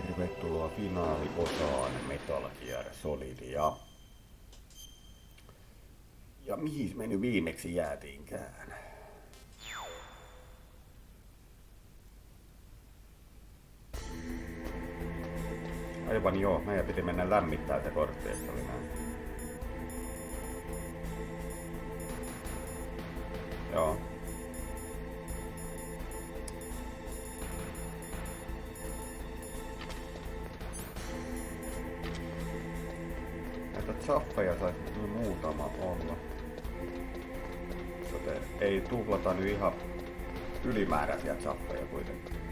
Tervetuloa finaaliosaan Metal Gear Solidia. Ja mihin me nyt viimeksi jäätiinkään? Aivan joo, meidän piti mennä lämmittää tätä korttia, se oli näin. Joo. Näitä chaffeja saisi muutama olla. Joten ei tuhlata nyt ihan ylimääräisiä chaffeja kuitenkin.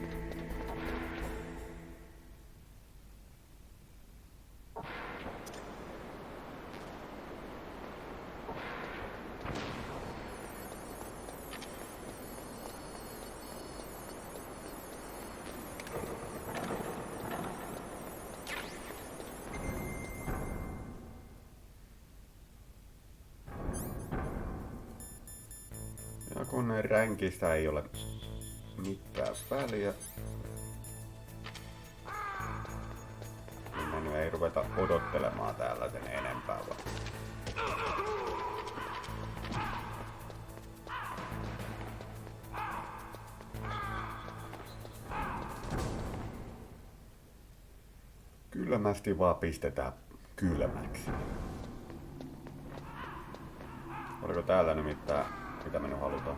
Ja kun ränkistä ei ole mitään väliä, niin me nyt ei ruveta odottelemaan täällä sen enempää vaan. Kylmästi vaan pistetään kylmäksi. Oliko täällä nyt mitään, mitä me nyt halutaan?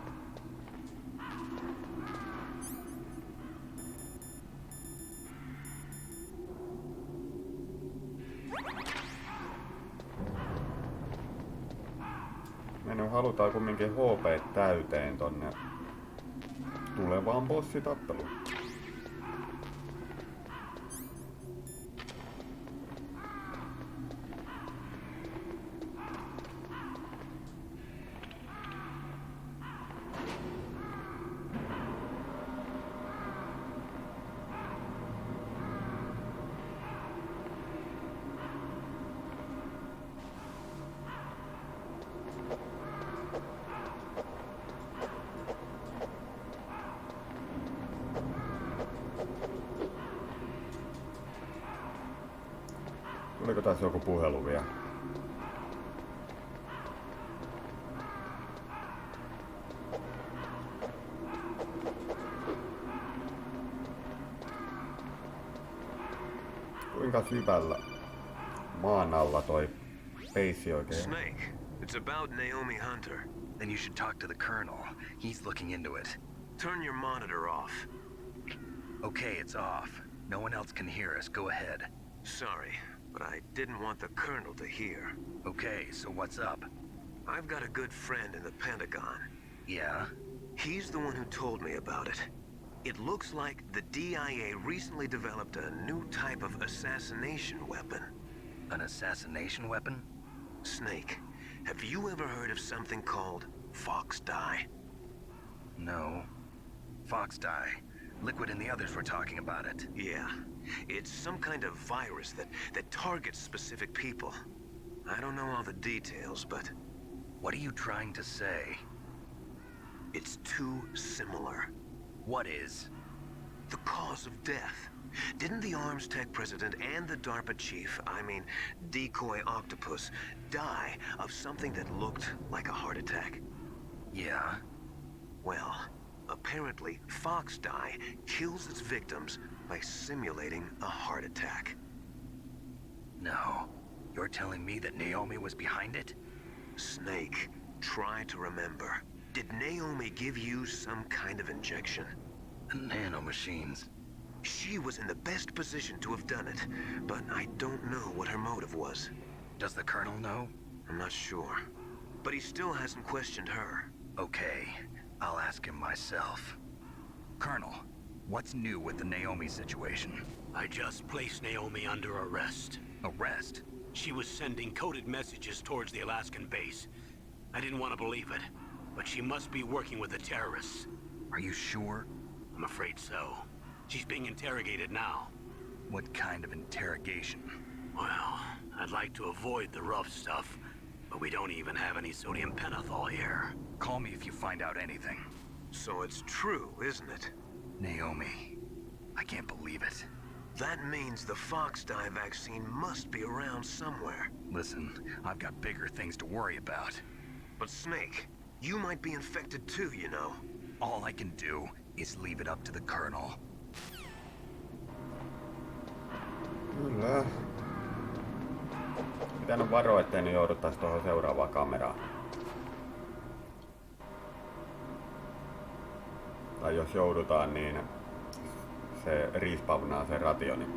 Me nyt halutaan kumminkin HP täyteen tonne tulevaan bossitappeluun. Tuliko tässä joku puhelu vielä? Kuinka syvällä maan alla toi peissi oikein? Snake, it's about Naomi Hunter. Then you should talk to the Colonel. He's looking into it. Turn your monitor off. Okay, it's off. No one else can hear us. Go ahead. Sorry, but I didn't want the Colonel to hear. Okay, so what's up? I've got a good friend in the Pentagon. Yeah? He's the one who told me about it. It looks like the DIA recently developed a new type of assassination weapon. An assassination weapon? Snake, have you ever heard of something called Fox Dye? No. Fox dye. Liquid and the others were talking about it. Yeah. It's some kind of virus that targets specific people. I don't know all the details, but... What are you trying to say? It's too similar. What is? The cause of death. Didn't the Arms Tech president and the DARPA chief, I mean, Decoy Octopus, die of something that looked like a heart attack? Yeah? Well, apparently Fox Dye kills its victims by simulating a heart attack. No. You're telling me that Naomi was behind it? Snake, try to remember. Did Naomi give you some kind of injection? Nanomachines. She was in the best position to have done it, but I don't know what her motive was. Does the Colonel know? I'm not sure. But he still hasn't questioned her. Okay, I'll ask him myself. Colonel, what's new with the Naomi situation? I just placed Naomi under arrest. Arrest? She was sending coded messages towards the Alaskan base. I didn't want to believe it, but she must be working with the terrorists. Are you sure? I'm afraid so. She's being interrogated now. What kind of interrogation? Well, I'd like to avoid the rough stuff, but we don't even have any sodium pentothal here. Call me if you find out anything. So it's true, isn't it? Naomi. I can't believe it. That means the fox dye vaccine must be around somewhere. Listen, I've got bigger things to worry about. But Snake, you might be infected too, you know. All I can do is leave it up to the Colonel. Kyllä. Pitänyt varoa, ettei ne jouduttais tuohon seuraavaan kameraan. Tai jos joudutaan, niin se respawnaa se rationi.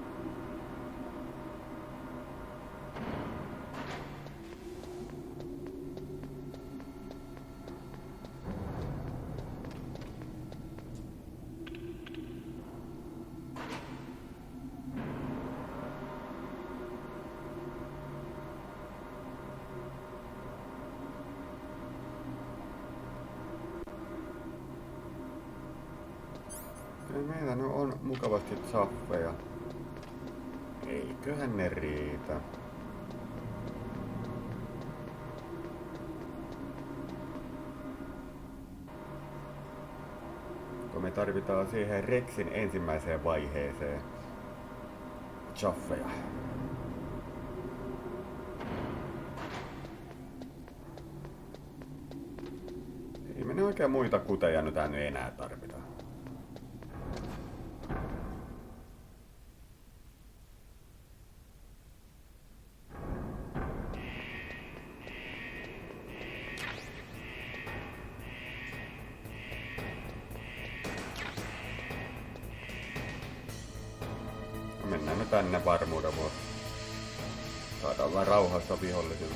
Meillä nyt on mukavasti saffeja. Eiköhän ne riitä. Kun me tarvitaan siihen Rexin ensimmäiseen vaiheeseen chaffeja. Ei me ne oikein muita kuteja nyt enää tarvita. Mennään nyt tänne varmuuden vuoksi. Saadaan vaan rauhassa vihollisille.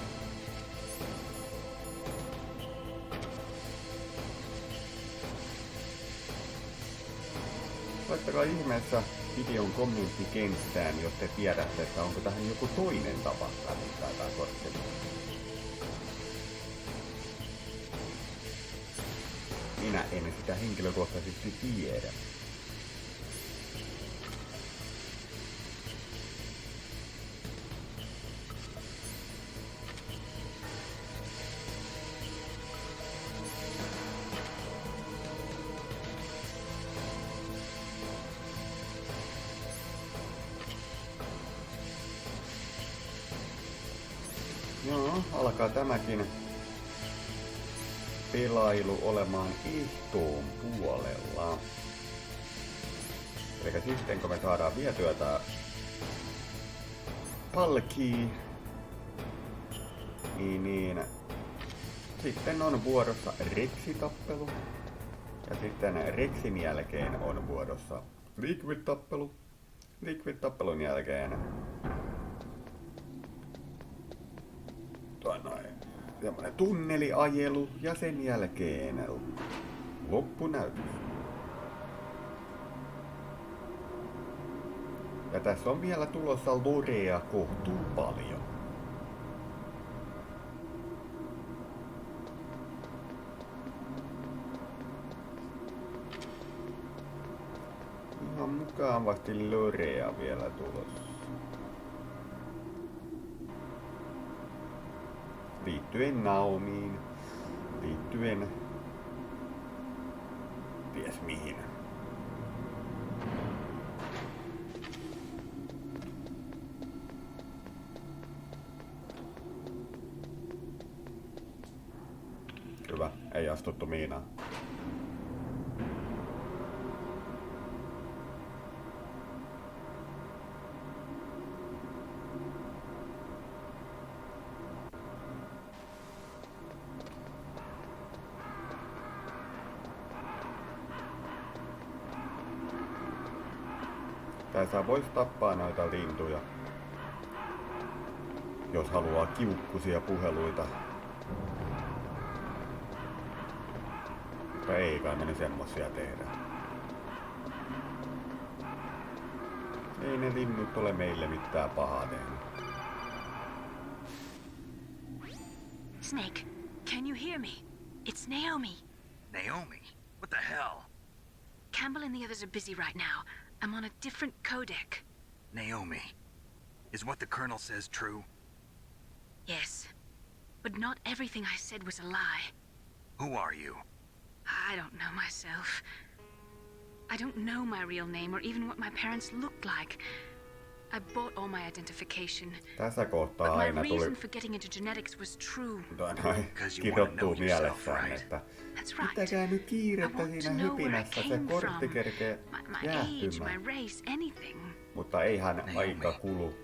Laittakaa ihmeessä videon kommenttikenttään, jos te tiedätte, että onko tähän joku toinen tapa lämmittää tää kortteli. Minä en sitä henkilökohtaisesti tiedä. Joo, alkaa tämäkin pelailu olemaan ehtoon puolella. Eli sitten kun me saadaan vietyä tää palkii, niin sitten on vuorossa Rexi-tappelu. Ja sitten Rexin jälkeen on vuorossa Liquid-tappelu. Liquid-tappelun jälkeen semmonen tunneliajelu ja sen jälkeen loppunäytös. Ja tässä on vielä tulossa lorea kohtuu paljon. Ihan mukavasti lorea vielä tulossa. Liittyen Naomiin, liittyen ties mihin. Hyvä, ei astuttu miinaan. Tässä voisi tappaa noita lintuja, jos haluaa kiukkuisia puheluita. Mutta ei kai me semmosia tehdä. Ei ne linnut ole meille mitään pahaa tehnyt. Snake, can you hear me? It's Naomi. Naomi? What the hell? Campbell and the others are busy right now. I'm on a different codec. Naomi, is what the Colonel says true? Yes, but not everything I said was a lie. Who are you? I don't know myself. I don't know my real name or even what my parents looked like. I bought all my identification. Tässä kohtaa But my aina tuli reason for getting into genetics was true. kirjoittuu mielessään, että That's right. pitäkää nyt I kiirettä want to siinä know where I hypinässä, se came kortti from. kerkee My age, my jäähtymään. race, anything. Mutta eihän aika kulu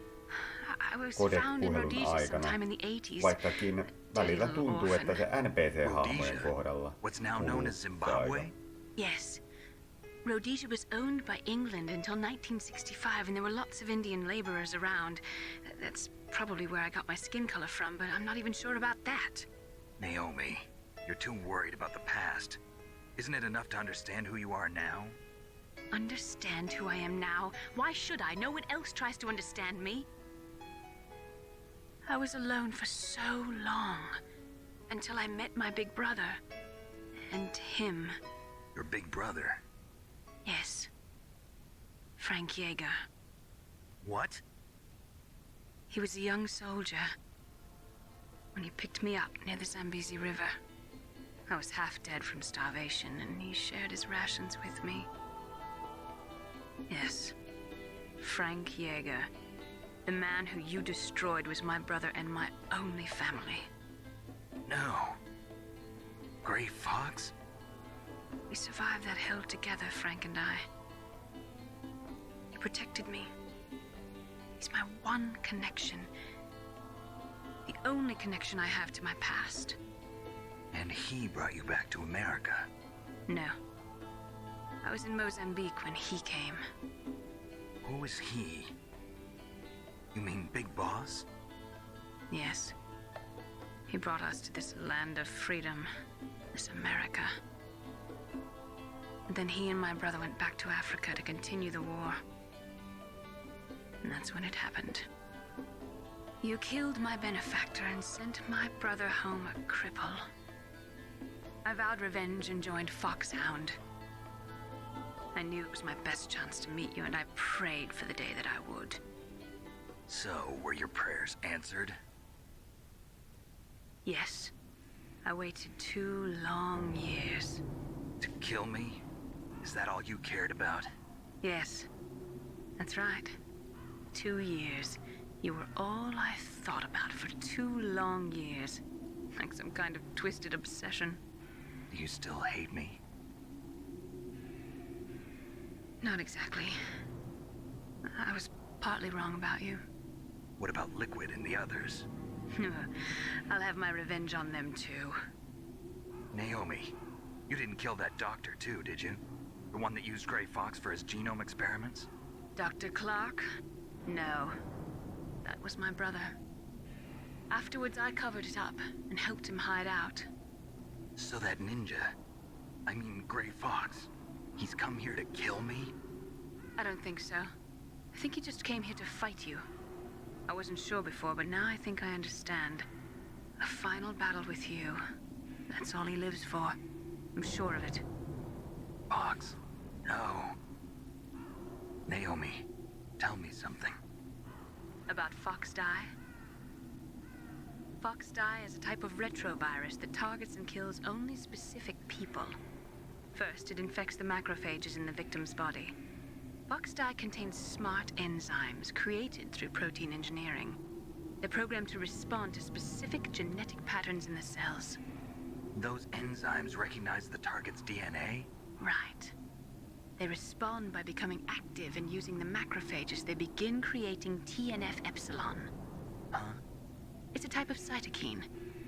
I was found in kodepuhelun Rhodesia aikana, sometime in the 80s. vaikkakin välillä tuntuu, että se NPC-hahmojen kohdalla What's now known kuluu as se Zimbabwe? aika. Yes. Rhodesia was owned by England until 1965, and there were lots of Indian laborers around. That's probably where I got my skin color from, but I'm not even sure about that. Naomi, you're too worried about the past. Isn't it enough to understand who you are now? Understand who I am now? Why should I? No one else tries to understand me. I was alone for so long, until I met my big brother. And him. Your big brother? Yes. Frank Yeager. What? He was a young soldier when he picked me up near the Zambezi River. I was half dead from starvation, and he shared his rations with me. Yes, Frank Yeager. The man who you destroyed was my brother and my only family. No. Gray Fox? We survived that hell together, Frank and I. He protected me. He's my one connection. The only connection I have to my past. And he brought you back to America? No. I was in Mozambique when he came. Who was he? You mean Big Boss? Yes. He brought us to this land of freedom, this America. And then he and my brother went back to Africa to continue the war. And that's when it happened. You killed my benefactor and sent my brother home a cripple. I vowed revenge and joined Foxhound. I knew it was my best chance to meet you, and I prayed for the day that I would. So, were your prayers answered? Yes. I waited 2 long years. To kill me? Is that all you cared about? Yes. That's right. 2 years. You were all I thought about for 2 long years. Like some kind of twisted obsession. Do you still hate me? Not exactly. I was partly wrong about you. What about Liquid and the others? I'll have my revenge on them too. Naomi, you didn't kill that doctor too, did you? The one that used Gray Fox for his genome experiments? Dr. Clark? No. That was my brother. Afterwards, I covered it up and helped him hide out. So that ninja, I mean Gray Fox, he's come here to kill me? I don't think so. I think he just came here to fight you. I wasn't sure before, but now I think I understand. A final battle with you. That's all he lives for. I'm sure of it. Fox, no. Naomi, tell me something. About Fox Die? Fox Die is a type of retrovirus that targets and kills only specific people. First, it infects the macrophages in the victim's body. Fox Die contains smart enzymes created through protein engineering. They're programmed to respond to specific genetic patterns in the cells. Those enzymes recognize the target's DNA? Right. They respond by becoming active and using the macrophages. They begin creating TNF-epsilon. Huh? It's a type of cytokine,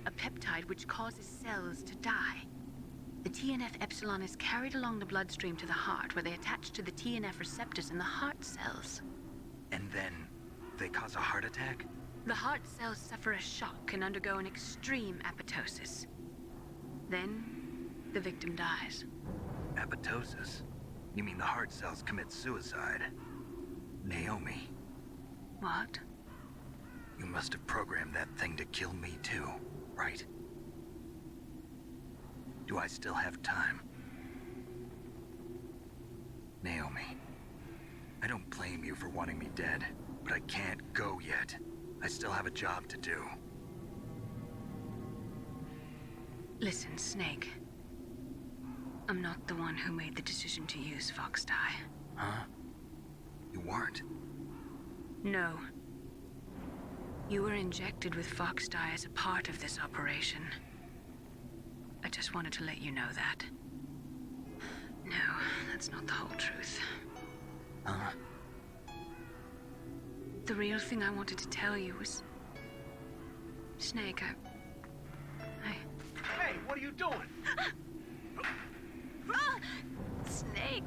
a peptide which causes cells to die. The TNF-epsilon is carried along the bloodstream to the heart, where they attach to the TNF receptors in the heart cells. And then they cause a heart attack? The heart cells suffer a shock and undergo an extreme apoptosis. Then, the victim dies. Apoptosis? You mean the heart cells commit suicide? Naomi, What? you must have programmed that thing to kill me too, right? Do I still have time? Naomi, I don't blame you for wanting me dead, but I can't go yet. I still have a job to do. Listen, Snake. I'm not the one who made the decision to use Fox dye. Huh? You weren't. No. You were injected with Fox dye as a part of this operation. I just wanted to let you know that. No, that's not the whole truth. Huh? The real thing I wanted to tell you was... Snake, Hey, what are you doing? Snake!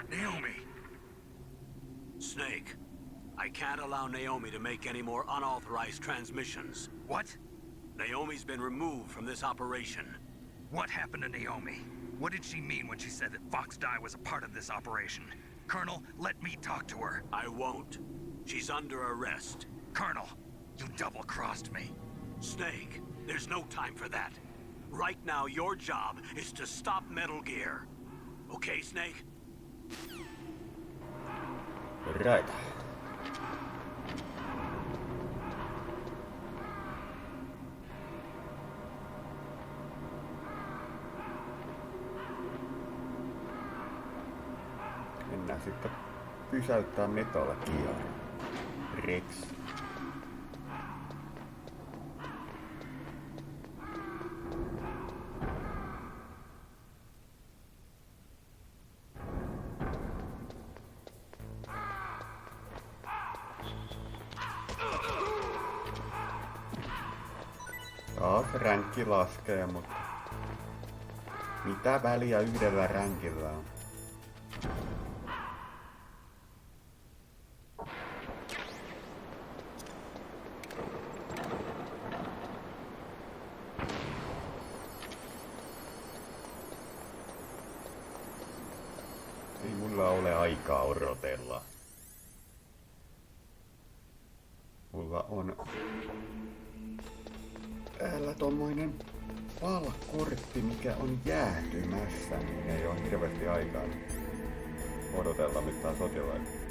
Naomi! Snake, I can't allow Naomi to make any more unauthorized transmissions. What? Naomi's been removed from this operation. What happened to Naomi? What did she mean when she said that Fox dye was a part of this operation? Colonel, let me talk to her. I won't. She's under arrest. Colonel, you double-crossed me. Snake, there's no time for that. Right now, your job is to stop Metal Gear. Okay, Snake? Right. Mennään sitten pysäyttää Metal Gear Rex. Taas ränkki laskee, mutta mitä väliä yhdellä ränkillä on? Ei mulla ole aikaa odotella. Mulla on täällä tommoinen palkortti, mikä on jäätymässä, niin ei ole hirveästi aikaa odotella mitään sotilaita.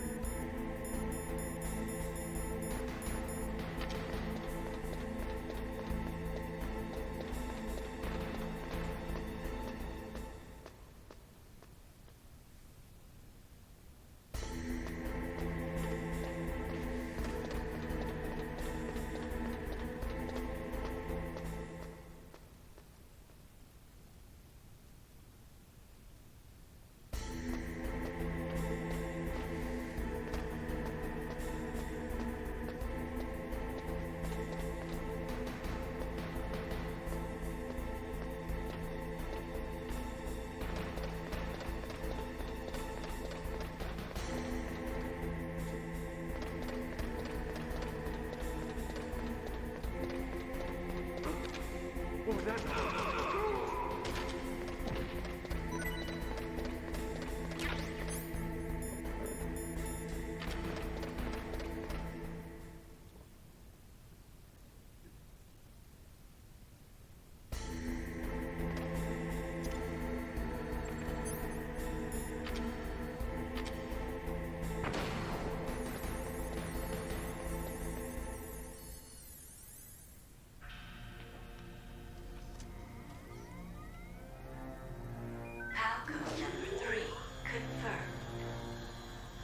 Palcode number 3 confirmed.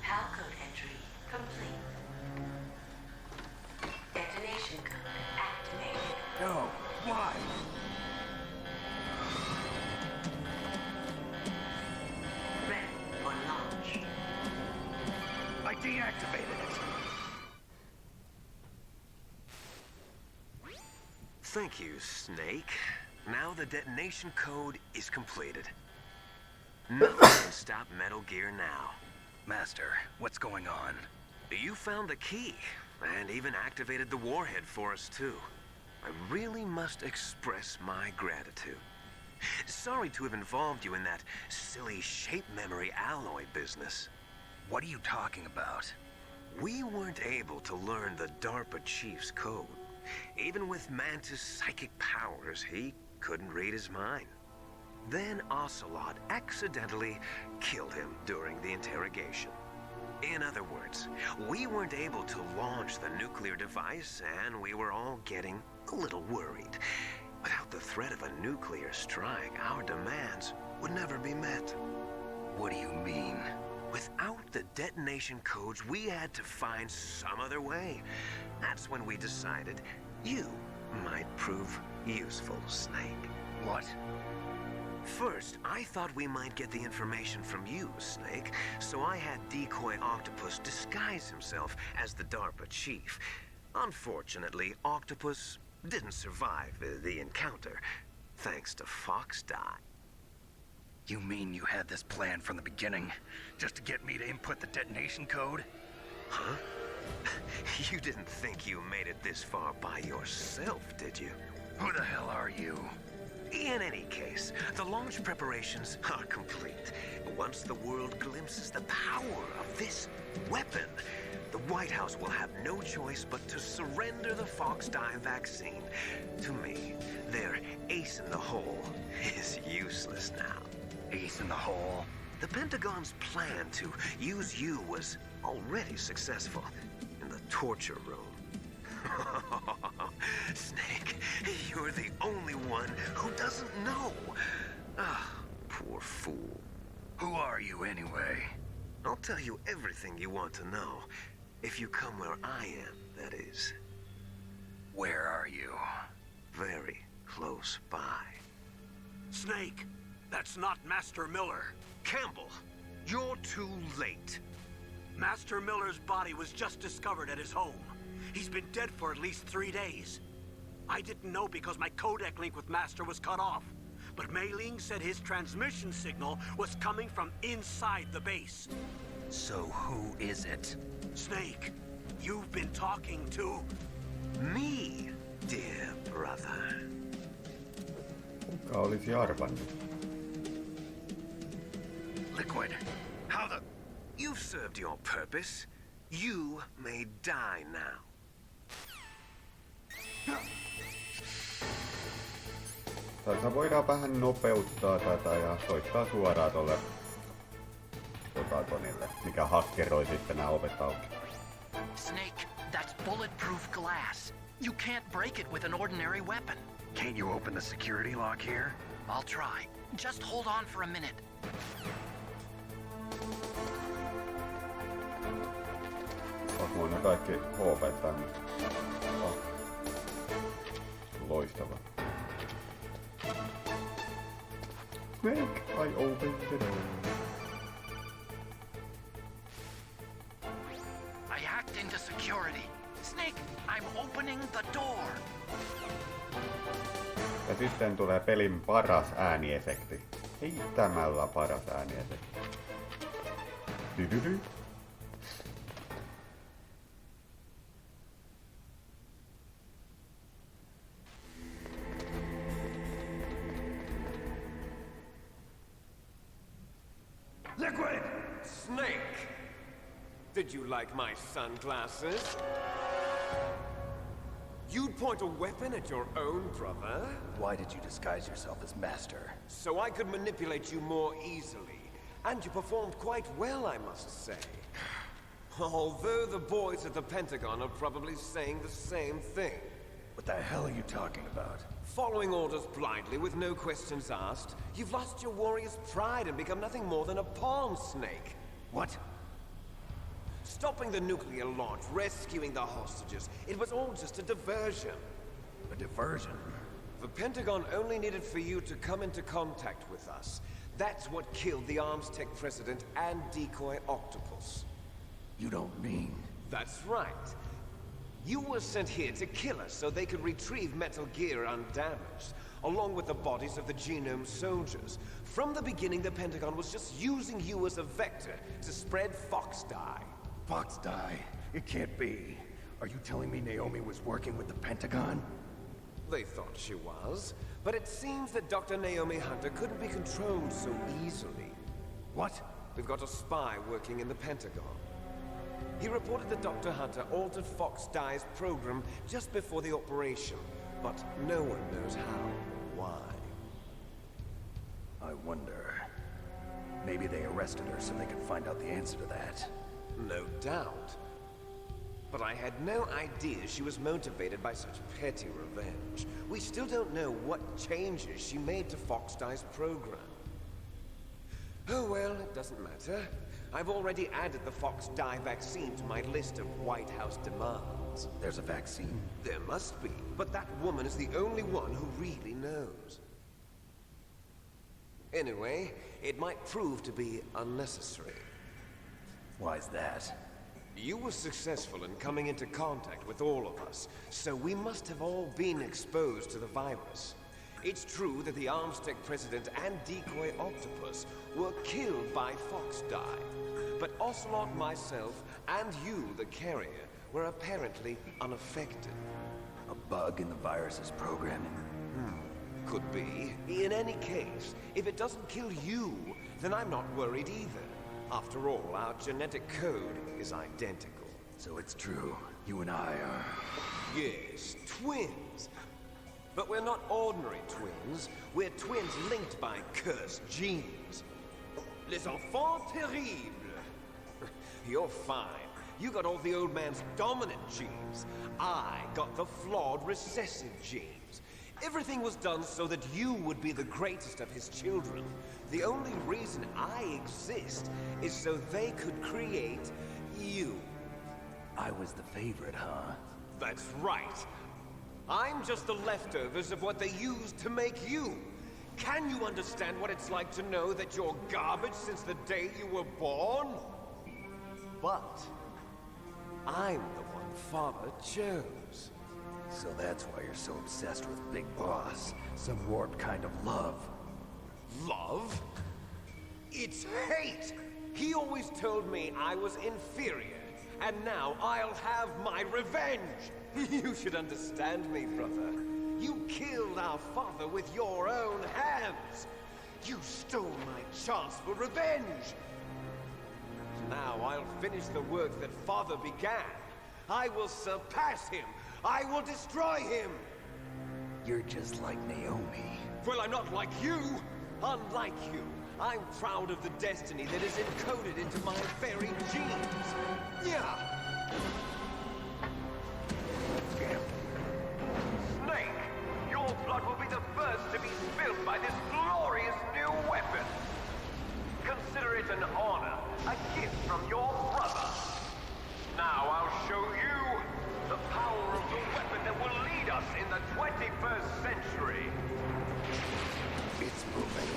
Palcode entry complete. Detonation code activated. No, why? Ready for launch. I deactivated it. Thank you, Snake. Now the detonation code is completed. Nothing can stop Metal Gear now. Master, what's going on? You found the key, and even activated the warhead for us, too. I really must express my gratitude. Sorry to have involved you in that silly shape memory alloy business. What are you talking about? We weren't able to learn the DARPA chief's code. Even with Mantis' psychic powers, he couldn't read his mind. Then Ocelot accidentally killed him during the interrogation. In other words, we weren't able to launch the nuclear device, and we were all getting a little worried. Without the threat of a nuclear strike, our demands would never be met. What do you mean? Without the detonation codes, we had to find some other way. That's when we decided you might prove useful, Snake. What? First, I thought we might get the information from you, Snake, so I had Decoy Octopus disguise himself as the DARPA chief. Unfortunately, Octopus didn't survive the encounter, thanks to Fox Die. You mean you had this plan from the beginning, just to get me to input the detonation code? Huh? You didn't think you made it this far by yourself, did you? Who the hell are you? In any case, the launch preparations are complete. Once the world glimpses the power of this weapon, the White House will have no choice but to surrender the Fox Die vaccine. To me, their ace in the hole is useless now. Ace in the hole? The Pentagon's plan to use you was already successful in the torture room. Snake, you're the only one who doesn't know. Ah, poor fool. Who are you anyway? I'll tell you everything you want to know. If you come where I am, that is. Where are you? Very close by. Snake, that's not Master Miller. Campbell, you're too late. Master Miller's body was just discovered at his home. He's been dead for at least 3 days. I didn't know because my codec link with Master was cut off. But Mei Ling said his transmission signal was coming from inside the base. So who is it? Snake, you've been talking to... Me, dear brother. Kuka olisi arvannut? Liquid. How the... You've served your purpose. You may die now. Tässä voidaan vähän nopeuttaa tätä ja soittaa suoraan tolle Potatonille, mikä hakkeroi sitten nämä ovet auki. Snake, that's bulletproof glass. You can't break it with an ordinary weapon. Can't you open the security lock here? I'll try. Just hold on for a minute. Onko mulla ne kaikki HP tänne? Oh. Loistava. Snake, I opened the door. I hacked into security. Snake, I'm opening the door. Ja sitten tulee pelin paras ääniefekti. Heittämällä paras ääniefekti. Dydydy. Liquid! Snake! Did you like my sunglasses? You'd point a weapon at your own brother? Why did you disguise yourself as Master? So I could manipulate you more easily. And you performed quite well, I must say. Although the boys at the Pentagon are probably saying the same thing. What the hell are you talking about? Following orders blindly with no questions asked, you've lost your warrior's pride and become nothing more than a pawn, Snake. What? Stopping the nuclear launch, rescuing the hostages, it was all just a diversion. A diversion? The Pentagon only needed for you to come into contact with us. That's what killed the Arms Tech president and Decoy Octopus. You don't mean... That's right. You were sent here to kill us so they could retrieve Metal Gear undamaged, along with the bodies of the Genome soldiers. From the beginning, the Pentagon was just using you as a vector to spread Fox Die. Fox Die? It can't be. Are you telling me Naomi was working with the Pentagon? They thought she was, but it seems that Dr. Naomi Hunter couldn't be controlled so easily. What? We've got a spy working in the Pentagon. He reported that Dr. Hunter altered Fox Die's program just before the operation, but no one knows how or why. I wonder... Maybe they arrested her so they could find out the answer to that. No doubt. But I had no idea she was motivated by such petty revenge. We still don't know what changes she made to Fox-Die's program. Oh well, it doesn't matter. I've already added the Fox-Die vaccine to my list of White House demands. There's a vaccine? There must be, but that woman is the only one who really knows. Anyway, it might prove to be unnecessary. Why's that? You were successful in coming into contact with all of us, so we must have all been exposed to the virus. It's true that the Armstech President and Decoy Octopus were killed by Fox-Die, but Ocelot, myself, and you, the carrier, were apparently unaffected. A bug in the virus's programming? Could be. In any case, if it doesn't kill you, then I'm not worried either. After all, our genetic code is identical. So it's true. You and I are... Yes, twins. But we're not ordinary twins. We're twins linked by cursed genes. Les enfants terribles. You're fine. You got all the old man's dominant genes. I got the flawed recessive genes. Everything was done so that you would be the greatest of his children. The only reason I exist is so they could create you. I was the favorite, huh? That's right. I'm just the leftovers of what they used to make you. Can you understand what it's like to know that you're garbage since the day you were born? But I'm the one Father chose. So that's why you're so obsessed with Big Boss. Some warped kind of love. Love? It's hate! He always told me I was inferior, and now I'll have my revenge! You should understand me, brother. You killed our father with your own hands! You stole my chance for revenge! Now I'll finish the work that Father began. I will surpass him! I will destroy him! You're just like Naomi. Well, I'm not like you! Unlike you, I'm proud of the destiny that is encoded into my very genes! Yeah! Snake! Your blood will be the first to be spilled by this glorious new weapon! Consider it an honor, a gift from your brother! Now I'll show you the power of the weapon that will lead us in the 21st century! It's moving.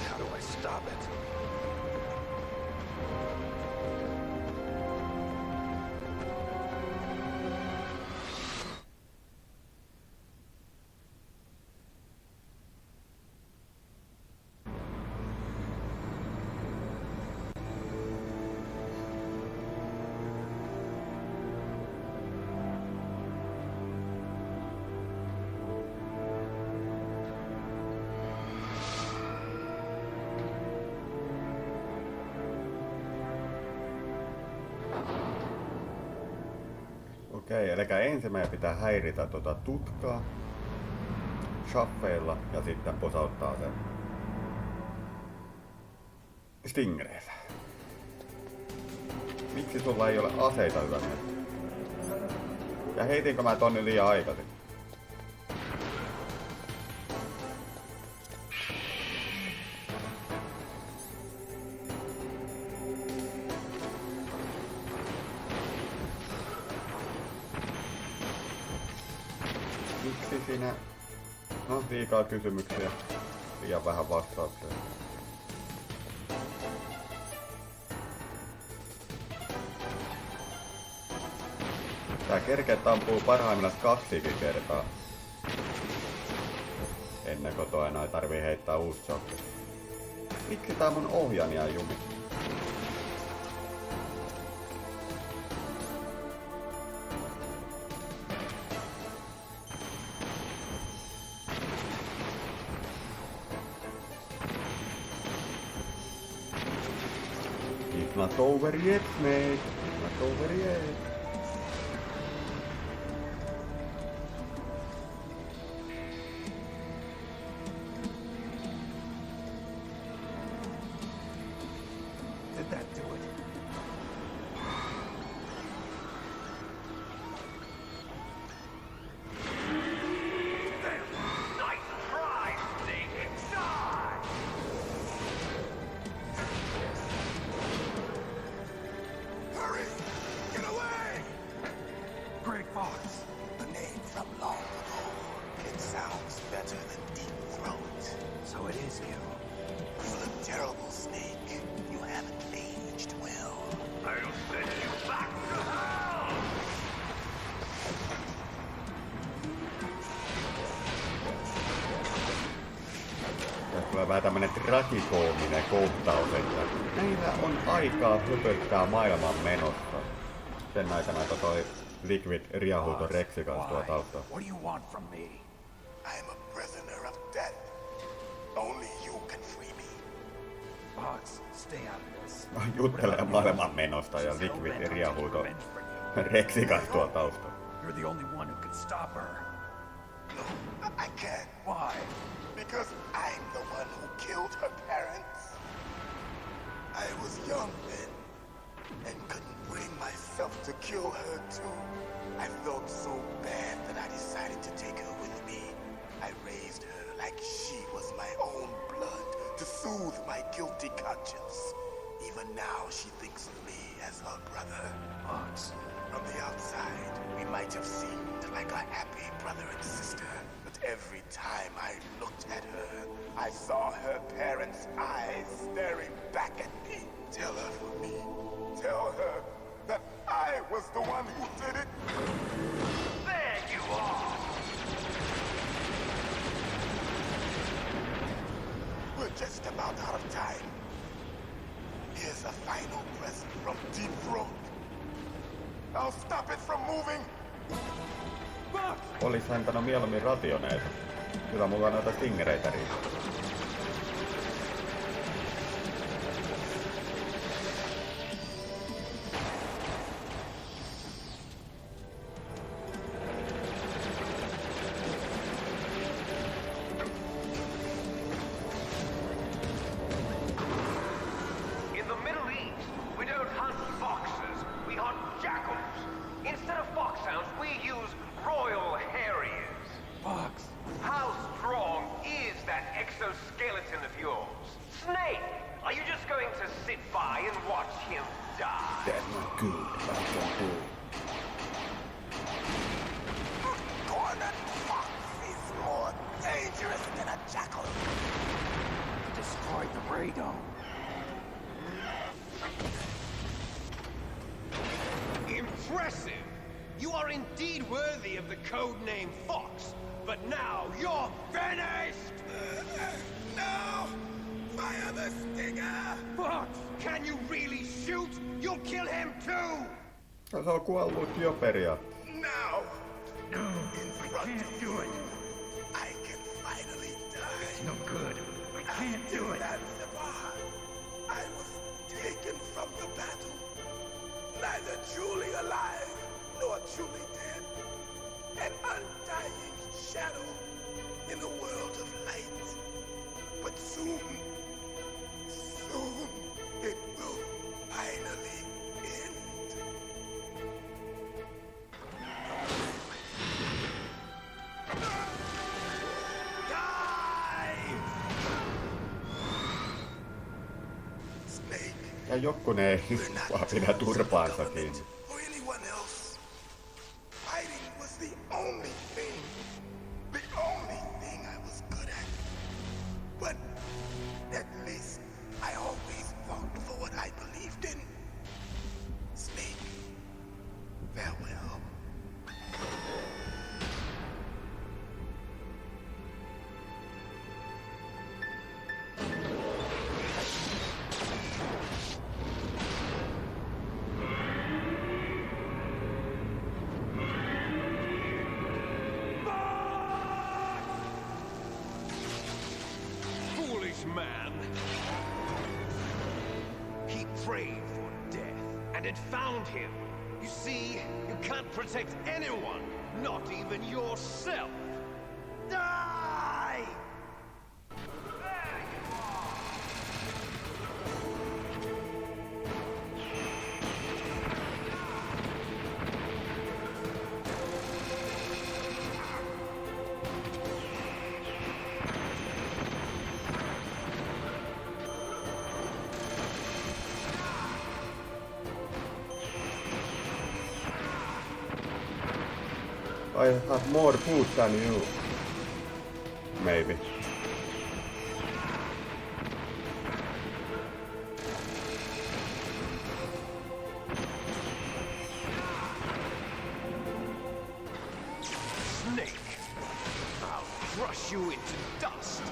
How do I stop it? Okei, eli ensin meidän pitää häiritä tuota tutkaa shaffeilla ja sitten posauttaa sen stingereillä. Miksi sulla ei ole aseita, hyvä mies? Ja heitinkö mä tonne liian aikaisin? Miksi siinä... No, liikaa kysymyksiä. Liian vähän vastauksia. Tää kerkeet ampuu parhaimmillaan 2 kertaa. Ennen kuin toi enää tarvii heittää uusi shokki. Miksi tää mun ohjaani on jumi? It's not over yet, mate. It's not over yet. Fox. A name from long ago. It sounds better than Deep Throat. So it is you. You look terrible, Snake. You haven't aged well. I'll send you back to hell! Tässä tulee vähän tämmönen tragikoominen kohtaus, että meillä on aikaa höpöttää maailman menossa. Sen aikana, että toi Liquid riahuu ton Rexin kanssa tuolla taustalla. What do you want from me? I'm a prisoner of death. Only you can free me. Fox, stay out of this. Juttelee maailman menosta ja Liquid riahuu ton Rexin kanssa tuolla taustalla. You're the only one who can stop her. No, I can't. Why? Because I'm the one who killed her parents. I was young then, and couldn't bring myself to kill her too. I felt so bad that I decided to take her with me. I raised her like she was my own blood, to soothe my guilty conscience. Even now she thinks of me as her brother. Fox. From the outside, we might have seemed like a happy brother and sister. But every time I looked at her, I saw her parents' eyes staring back at me. Tell her for me. Tell her that I was the one who did it. There you are! We're just about out of time. Here's a final present from Deep Throat. I'll stop it from moving. Olis häntänyt mieluummin rationeita. Kyllä mulla noita stingereitä riittää. In the Middle East, we don't hunt foxes, we hunt jackals. Instead of foxhounds, we use royal harriers. Fox. How strong is that exoskeleton of yours? Snake, are you just going to sit by and watch him die? That's not good. That's not good. Cornered fox is more dangerous than a jackal. Destroyed the radome. Impressive! You are indeed worthy of the code name Fox, but now you're finished! No! Fire the stinger! Fox, can you really shoot? You'll kill him too! Se on kuollut jo periaatteessa. Now! No, In I front can't of do you, it. I can finally die. It's no good. I can't do it. Zanzibar. I was taken from the battle. Neither truly alive nor truly dead. An undying shadow in a world of light. But soon it will finally end. Die! Snake. Ja Jokkunen ei vaan pidä turpaansa kiinni. For anyone else, fighting was the only thing I was good at. But at least I always fought for what I believed in. Snake, farewell. Foolish man! He prayed for death, and it found him. You see, you can't protect anyone, not even yourself. Die! I have more food than you. Maybe. Snake! I'll crush you into dust!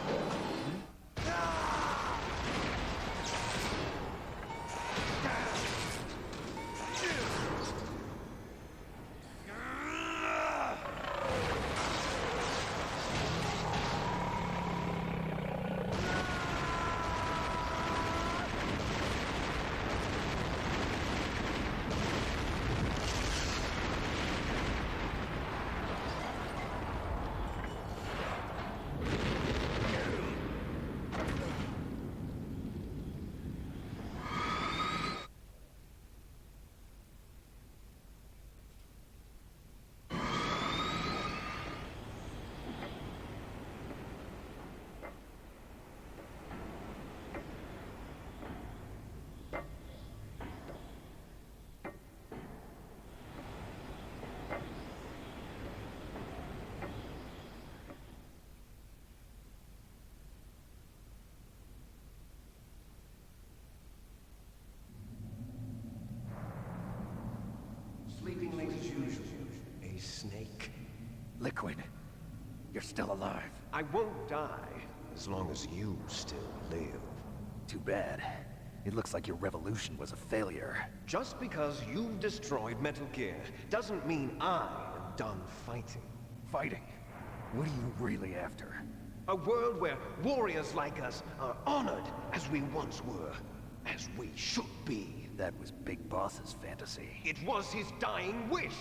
Sleeping late as usual. A snake. Liquid, you're still alive. I won't die as long as you still live. Too bad. It looks like your revolution was a failure. Just because you've destroyed Metal Gear doesn't mean I am done fighting. Fighting? What are you really after? A world where warriors like us are honored as we once were, as we should be. That was Big Boss's fantasy. It was his dying wish.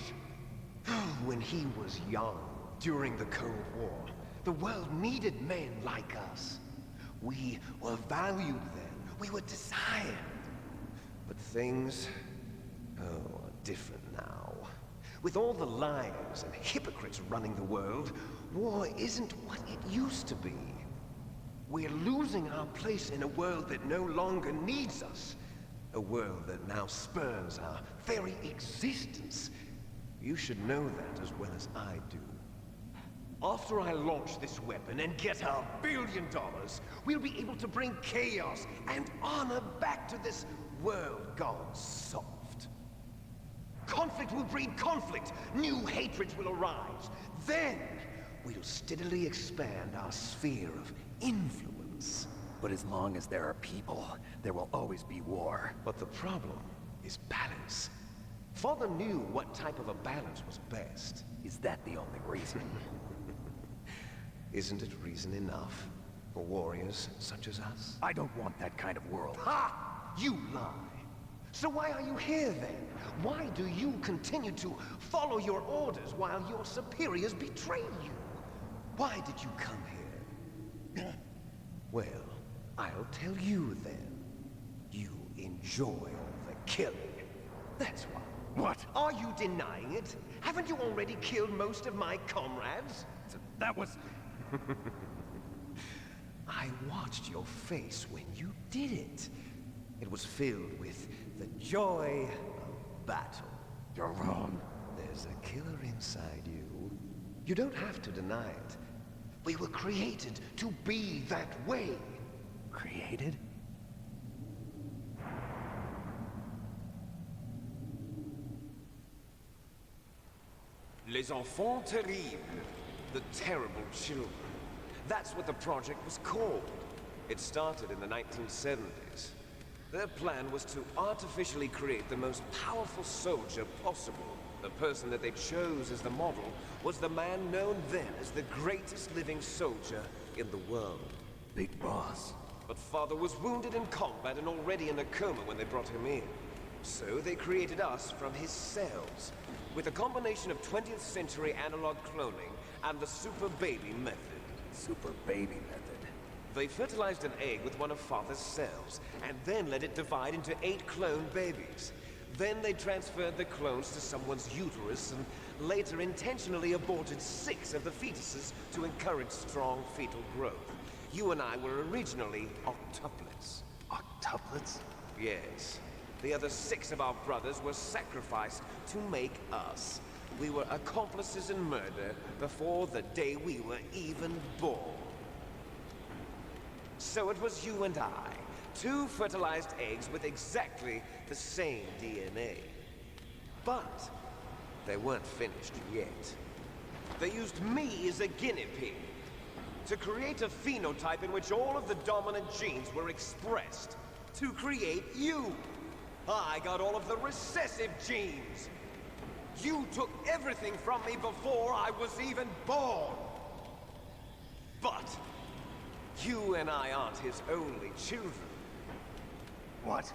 When he was young, during the Cold War, the world needed men like us. We were valued then. We were desired. But things, are different now. With all the liars and hypocrites running the world, war isn't what it used to be. We're losing our place in a world that no longer needs us. A world that now spurns our very existence. You should know that as well as I do. After I launch this weapon and get our $1 billion, we'll be able to bring chaos and honor back to this world gone soft. Conflict will breed conflict. New hatreds will arise. Then, we'll steadily expand our sphere of influence. But as long as there are people, there will always be war. But the problem is balance. Father knew what type of a balance was best. Is that the only reason? Isn't it reason enough for warriors such as us? I don't want that kind of world. Ha! You lie! So why are you here then? Why do you continue to follow your orders while your superiors betray you? Why did you come here? Well, I'll tell you then. You enjoy all the killing. That's why. What? Are you denying it? Haven't you already killed most of my comrades? That was... I watched your face when you did it. It was filled with the joy of battle. You're wrong. There's a killer inside you. You don't have to deny it. We were created to be that way. Created? Les enfants terribles. The terrible children. That's what the project was called. It started in the 1970s. Their plan was to artificially create the most powerful soldier possible. The person that they chose as the model was the man known then as the greatest living soldier in the world. Big Boss. But Father was wounded in combat and already in a coma when they brought him in. So they created us from his cells, with a combination of 20th century analog cloning and the super baby method. Super baby method. They fertilized an egg with one of Father's cells, and then let it divide into 8 clone babies. Then they transferred the clones to someone's uterus, and later intentionally aborted 6 of the fetuses to encourage strong fetal growth. You and I were originally octuplets. Octuplets? Yes. The other 6 of our brothers were sacrificed to make us. We were accomplices in murder before the day we were even born. So it was you and I, two fertilized eggs with exactly the same DNA. But they weren't finished yet. They used me as a guinea pig to create a phenotype in which all of the dominant genes were expressed. To create you! I got all of the recessive genes! You took everything from me before I was even born! But you and I aren't his only children. What?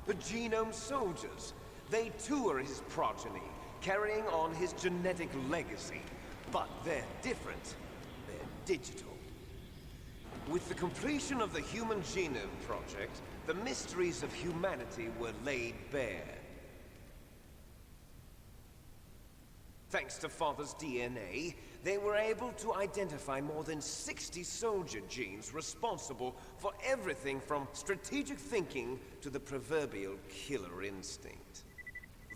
The Genome Soldiers. They too are his progeny, carrying on his genetic legacy. But they're different. They're digital. With the completion of the Human Genome Project, the mysteries of humanity were laid bare. Thanks to Father's DNA, they were able to identify more than 60 soldier genes responsible for everything from strategic thinking to the proverbial killer instinct.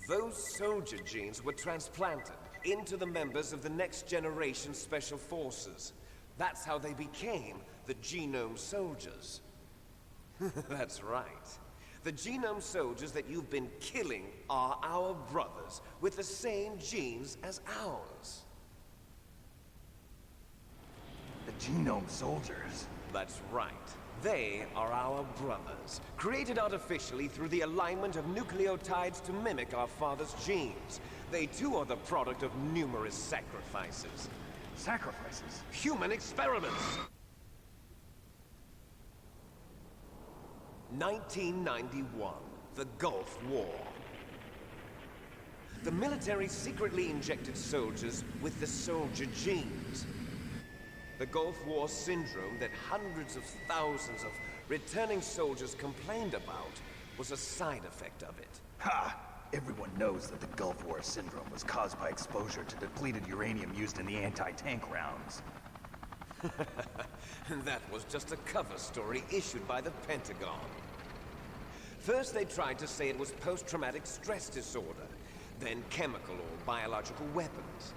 Those soldier genes were transplanted into the members of the next generation Special Forces. That's how they became the Genome Soldiers. That's right. The Genome Soldiers that you've been killing are our brothers, with the same genes as ours. The Genome Soldiers? That's right. They are our brothers, created artificially through the alignment of nucleotides to mimic our father's genes. They too are the product of numerous sacrifices. Sacrifices? Human experiments! 1991, the Gulf War. The military secretly injected soldiers with the soldier genes. The Gulf War syndrome that hundreds of thousands of returning soldiers complained about was a side effect of it. Ha! Everyone knows that the Gulf War syndrome was caused by exposure to depleted uranium used in the anti-tank rounds. That was just a cover story issued by the Pentagon. First they tried to say it was post-traumatic stress disorder, then chemical or biological weapons.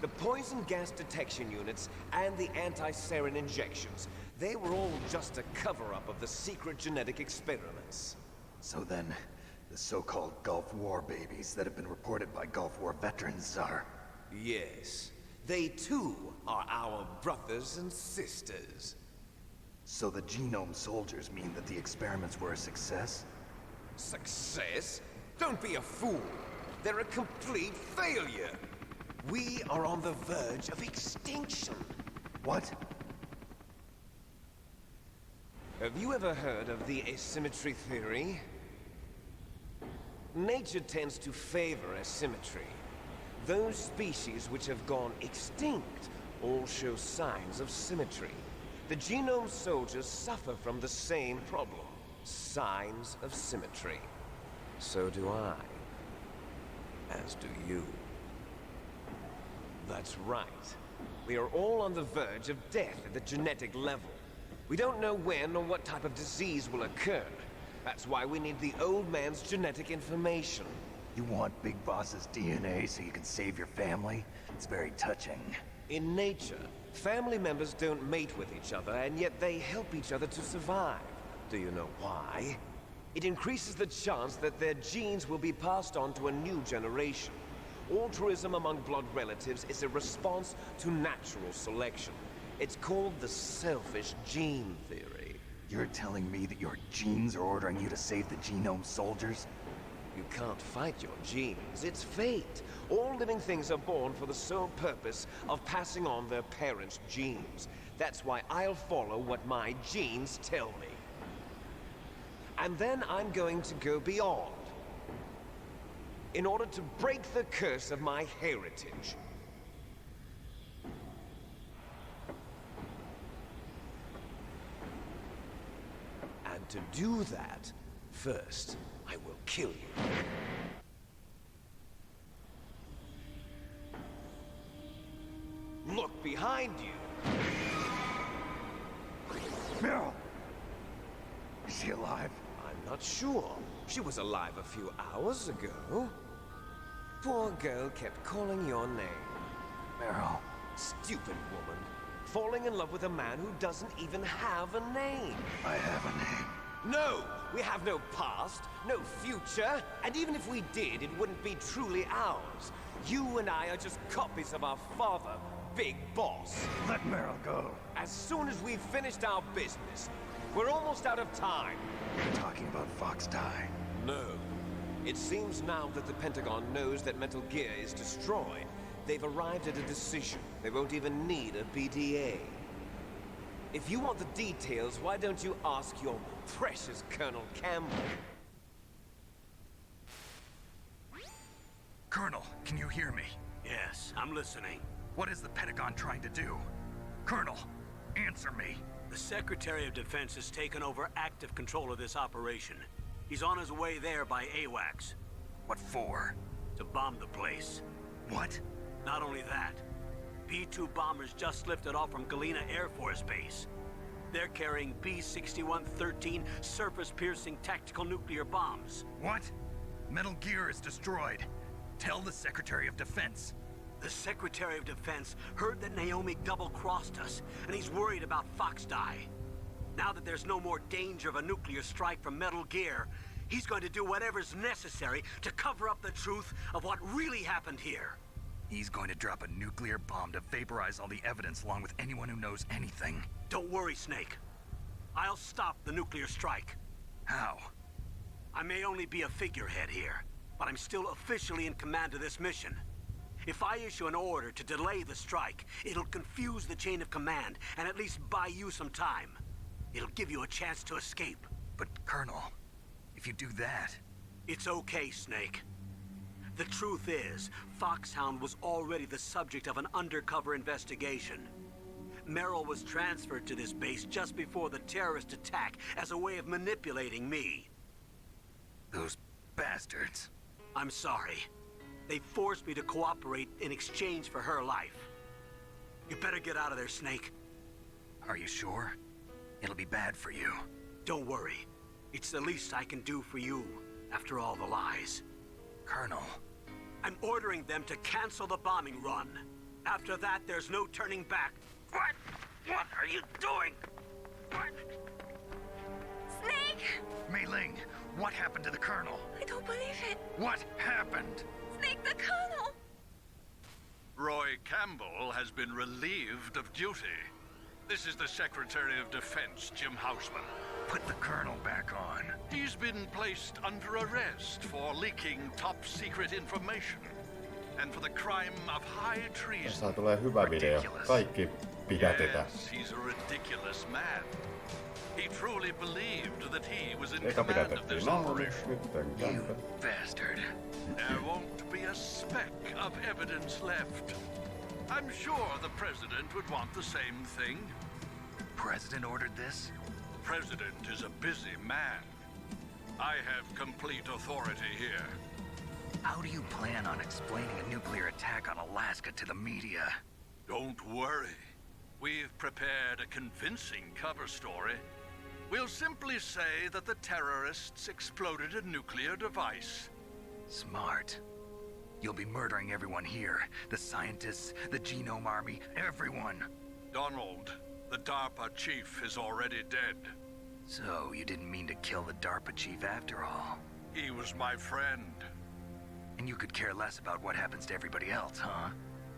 The poison gas detection units and the anti-sarin injections, they were all just a cover-up of the secret genetic experiments. So then, the so-called Gulf War babies that have been reported by Gulf War veterans are... Yes. They too are our brothers and sisters. So the Genome Soldiers mean that the experiments were a success? Success? Don't be a fool. They're a complete failure. We are on the verge of extinction. What? Have you ever heard of the asymmetry theory? Nature tends to favor asymmetry. Those species which have gone extinct all show signs of symmetry. The Genome Soldiers suffer from the same problem. Signs of symmetry. So do I. As do you. That's right. We are all on the verge of death at the genetic level. We don't know when or what type of disease will occur. That's why we need the old man's genetic information. You want Big Boss's DNA so you can save your family? It's very touching. In nature, family members don't mate with each other, and yet they help each other to survive. Do you know why? It increases the chance that their genes will be passed on to a new generation. Altruism among blood relatives is a response to natural selection. It's called the selfish gene theory. You're telling me that your genes are ordering you to save the Genome Soldiers? You can't fight your genes. It's fate. All living things are born for the sole purpose of passing on their parents' genes. That's why I'll follow what my genes tell me. And then I'm going to go beyond. In order to break the curse of my heritage. And to do that, first, I will kill you. Look behind you! Meryl! Is she alive? I'm not sure. She was alive a few hours ago. poor girl kept calling your name. Meryl. Stupid woman. Falling in love with a man who doesn't even have a name. I have a name. No! We have no past, no future, and even if we did, it wouldn't be truly ours. You and I are just copies of our father, Big Boss. Let Meryl go. As soon as we've finished our business, we're almost out of time. You're talking about Fox Die. No. It seems now that the Pentagon knows that Metal Gear is destroyed, they've arrived at a decision. They won't even need a PDA. If you want the details, why don't you ask your precious Colonel Campbell? Colonel, can you hear me? Yes, I'm listening. What is the Pentagon trying to do? Colonel, answer me. The Secretary of Defense has taken over active control of this operation. He's on his way there by AWACS. What for? To bomb the place. What? Not only that, B-2 bombers just lifted off from Galena Air Force Base. They're carrying B-6113 surface-piercing tactical nuclear bombs. What? Metal Gear is destroyed. Tell the Secretary of Defense. The Secretary of Defense heard that Naomi double-crossed us, and he's worried about Fox Die. Now that there's no more danger of a nuclear strike from Metal Gear, he's going to do whatever's necessary to cover up the truth of what really happened here. He's going to drop a nuclear bomb to vaporize all the evidence along with anyone who knows anything. Don't worry, Snake. I'll stop the nuclear strike. How? I may only be a figurehead here, but I'm still officially in command of this mission. If I issue an order to delay the strike, it'll confuse the chain of command and at least buy you some time. It'll give you a chance to escape. But, Colonel, if you do that... It's okay, Snake. The truth is, Foxhound was already the subject of an undercover investigation. Meryl was transferred to this base just before the terrorist attack as a way of manipulating me. Those bastards. I'm sorry. They forced me to cooperate in exchange for her life. You better get out of there, Snake. Are you sure? It'll be bad for you. Don't worry. It's the least I can do for you, after all the lies. Colonel. I'm ordering them to cancel the bombing run. After that, there's no turning back. What? What are you doing? What? Snake! Mei Ling, what happened to the Colonel? I don't believe it. What happened? Snake, the Colonel! Roy Campbell has been relieved of duty. This is the Secretary of Defense, Jim Houseman. Put the Colonel back on. He's been placed under arrest for leaking top-secret information. And for the crime of high treason. Tässä tulee hyvä video. Kaikki pidätetään. Yes, he's a ridiculous man. He truly believed that he was in Eka command of this pidätettiin. No, operation. nyt You bastard. There won't be a speck of evidence left. I'm sure the President would want the same thing. President ordered this? The President is a busy man. I have complete authority here. How do you plan on explaining a nuclear attack on Alaska to the media? Don't worry. We've prepared a convincing cover story. We'll simply say that the terrorists exploded a nuclear device. Smart. You'll be murdering everyone here. The scientists, the Genome Army, everyone. Donald, the DARPA chief, is already dead. So, you didn't mean to kill the DARPA chief after all. He was my friend. And you could care less about what happens to everybody else, huh?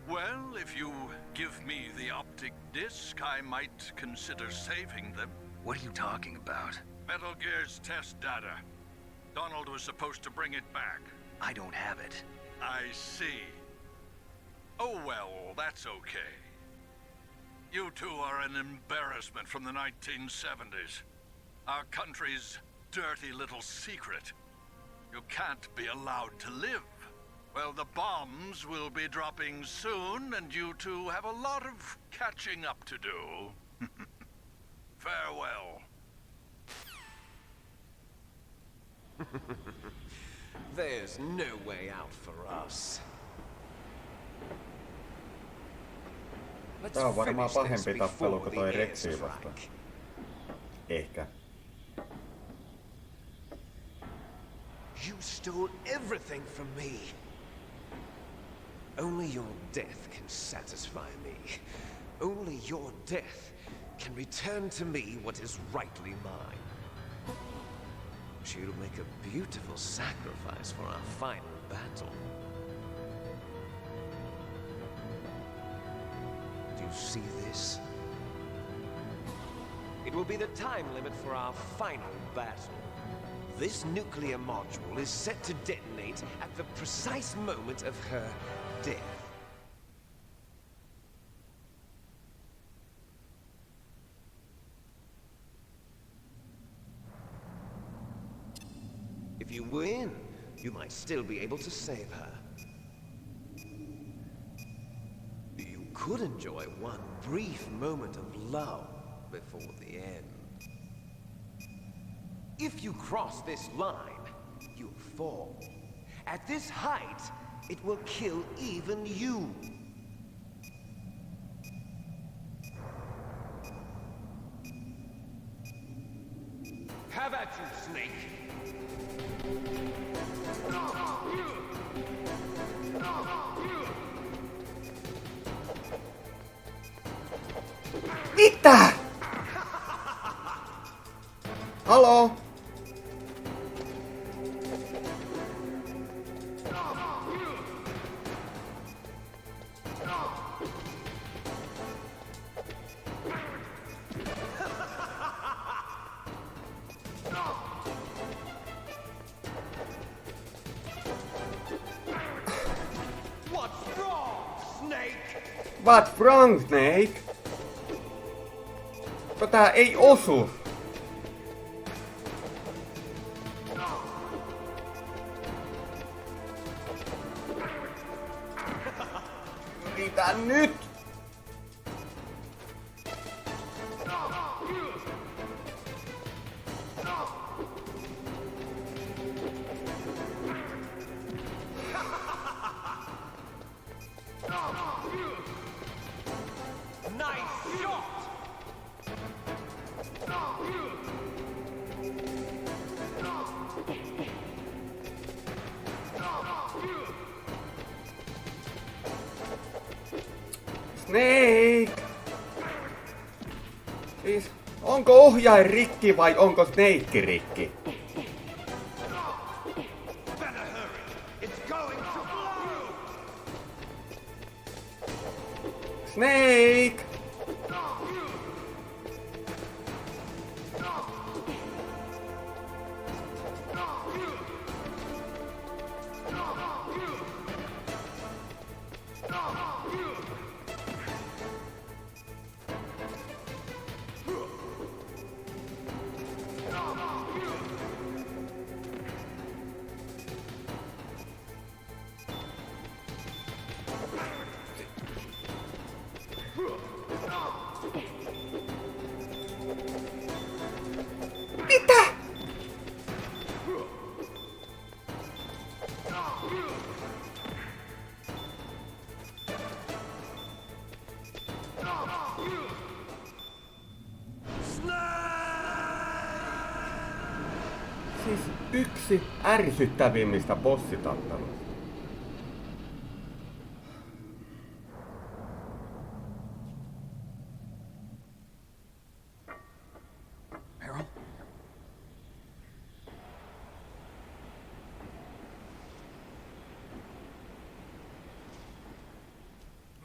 Well, if you give me the optic disc, I might consider saving them. What are you talking about? Metal Gear's test data. Donald was supposed to bring it back. I don't have it. I see. Oh well, that's okay. You two are an embarrassment from the 1970s. Our country's dirty little secret. You can't be allowed to live. Well, the bombs will be dropping soon, and you two have a lot of catching up to do. Farewell. There's no way out for us. Let's Tää on varmaan finish this pahempi tappelu before kuin toi the Rexiä airstrike. vastaan. Ehkä. You stole everything from me. Only your death can satisfy me. Only your death can return to me what is rightly mine. She'll make a beautiful sacrifice for our final battle. Do you see this? It will be the time limit for our final battle. This nuclear module is set to detonate at the precise moment of her death. If you win, you might still be able to save her. You could enjoy one brief moment of lull before the end. If you cross this line, you'll fall. At this height, it will kill even you. Have at you, Snake. Mitä? Haloo? What's wrong, Snake? What's wrong, Snake? Tää ei osu. Yritä nyt! Nice shot! Snake! Siis, onko ohjain rikki vai onko Snake rikki? Better hurry. It's going to blow! Snake! Mitä? Siis yksi ärsyttävimmistä bossitappeluista. Meryl?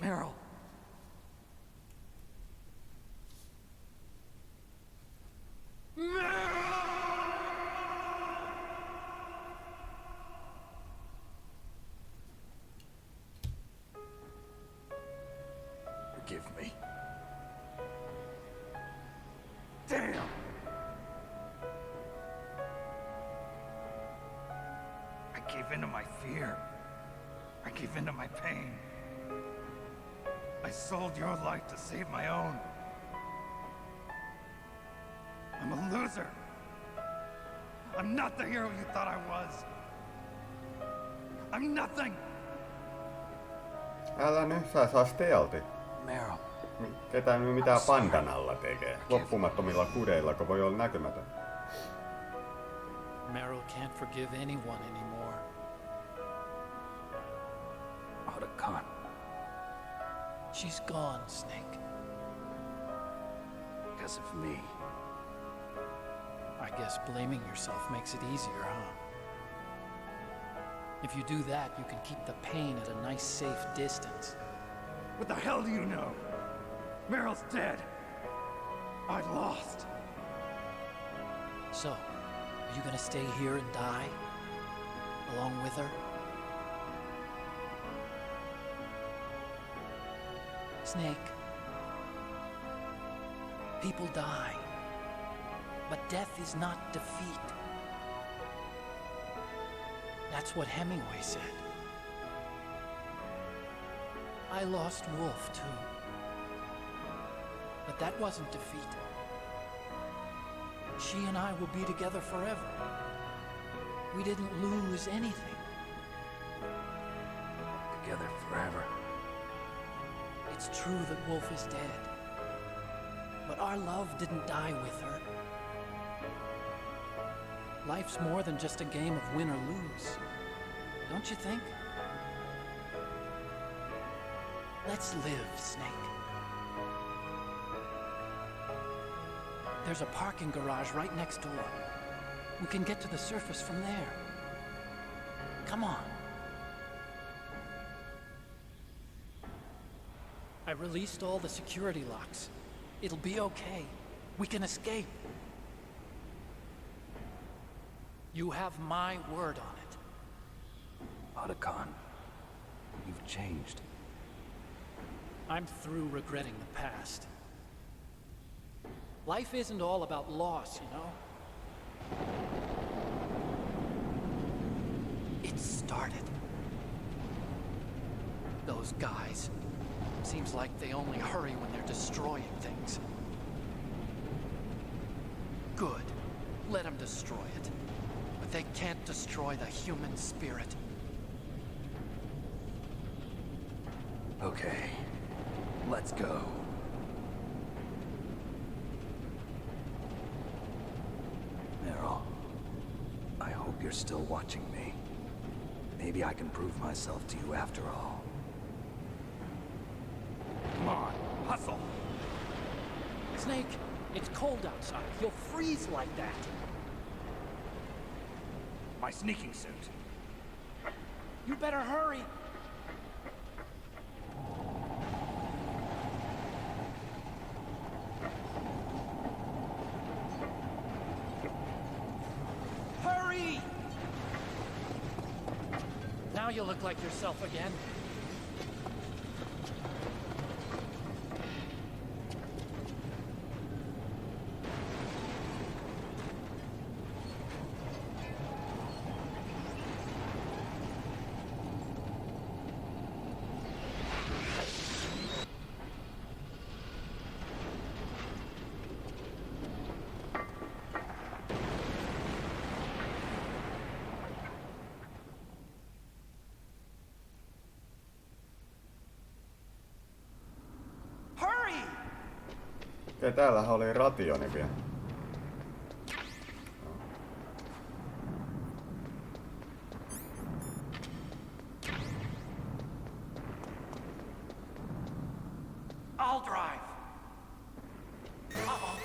Meryl? Forgive me. Damn! I gave in to my fear. I gave in to my pain. I sold your life to save my own. I'm a loser. I'm not the hero you thought I was. I'm nothing. Älä nyt, sä saa stealti. Meryl. Ketä nyt mitään pandan alla tekee? Loppumattomilla kudeilla, voi olla näkymätön. Meryl can't forgive anyone anymore. I'll Pelataan. She's gone, Snake. Because of me. I guess blaming yourself makes it easier, huh? If you do that, you can keep the pain at a nice, safe distance. What the hell do you know? Meryl's dead. I lost. So, are you gonna stay here and die? Along with her? Snake. People die. But death is not defeat. That's what Hemingway said. I lost Wolf, too. But that wasn't defeat. She and I will be together forever. We didn't lose anything. Together forever. It's true that Wolf is dead. But our love didn't die with her. Life's more than just a game of win or lose. Don't you think? Let's live, Snake. There's a parking garage right next door. We can get to the surface from there. Come on. I released all the security locks. It'll be okay. We can escape. You have my word on it. Pelataan, you've changed. I'm through regretting the past. Life isn't all about loss, you know? It started. Those guys. Seems like they only hurry when they're destroying things. Good. Let them destroy it. But they can't destroy the human spirit. Okay. Let's go. Meryl, I hope you're still watching me. Maybe I can prove myself to you after all. Come on, hustle. Snake, it's cold outside. You'll freeze like that. My sneaking suit. You better hurry. Hurry! Now you look like yourself again. Okei, täällähän oli rationi vielä. I'll drive. Uh-oh.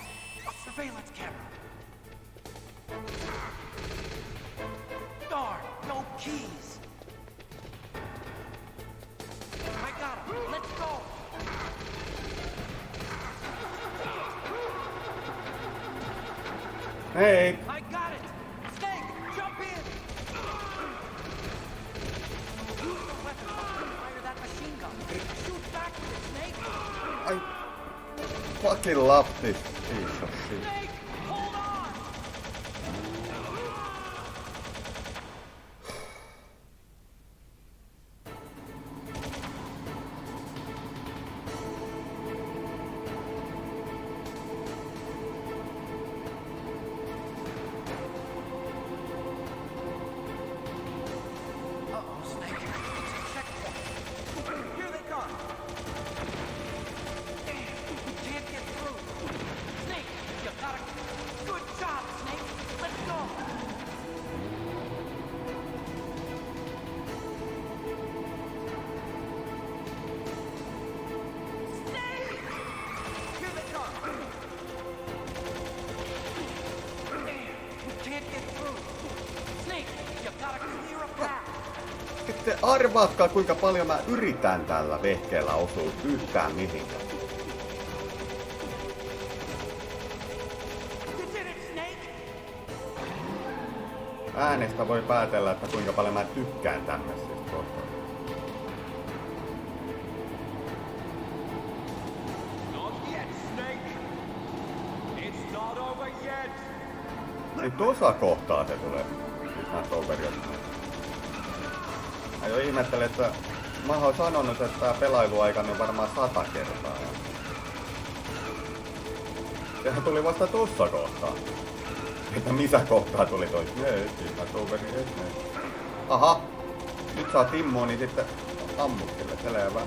A surveillance camera. Darn, no keys. I got him. Let's go. Hei! I got it. Snake, jump in. Use the weapon. Fire that machine gun. Shoot back with it, Snake. I fucking love this piece of shit. Snake, hold on. Uh-oh, Snake. It's a checkpoint. Here they come. Damn, we can't get through. Snake, you gotta Arvaatkaa kuinka paljon mä yritän tällä vehkeellä osua yhtään mihinkään. Äänestä voi päätellä, että kuinka paljon mä tykkään tämmöisistä kohtauksista. Niin tuossa kohtaa se tulee. Not over yet. Mä jo ihmettelen, että mä oon sanonut, että tää pelailuaikani on varmaan 100 kertaa. Sehän tuli vasta tuossa kohtaa. Että missä kohtaa tuli toi? Not over yet. Aha! Nyt saa Timmoa, niin sitten ammuskelle. Selvä.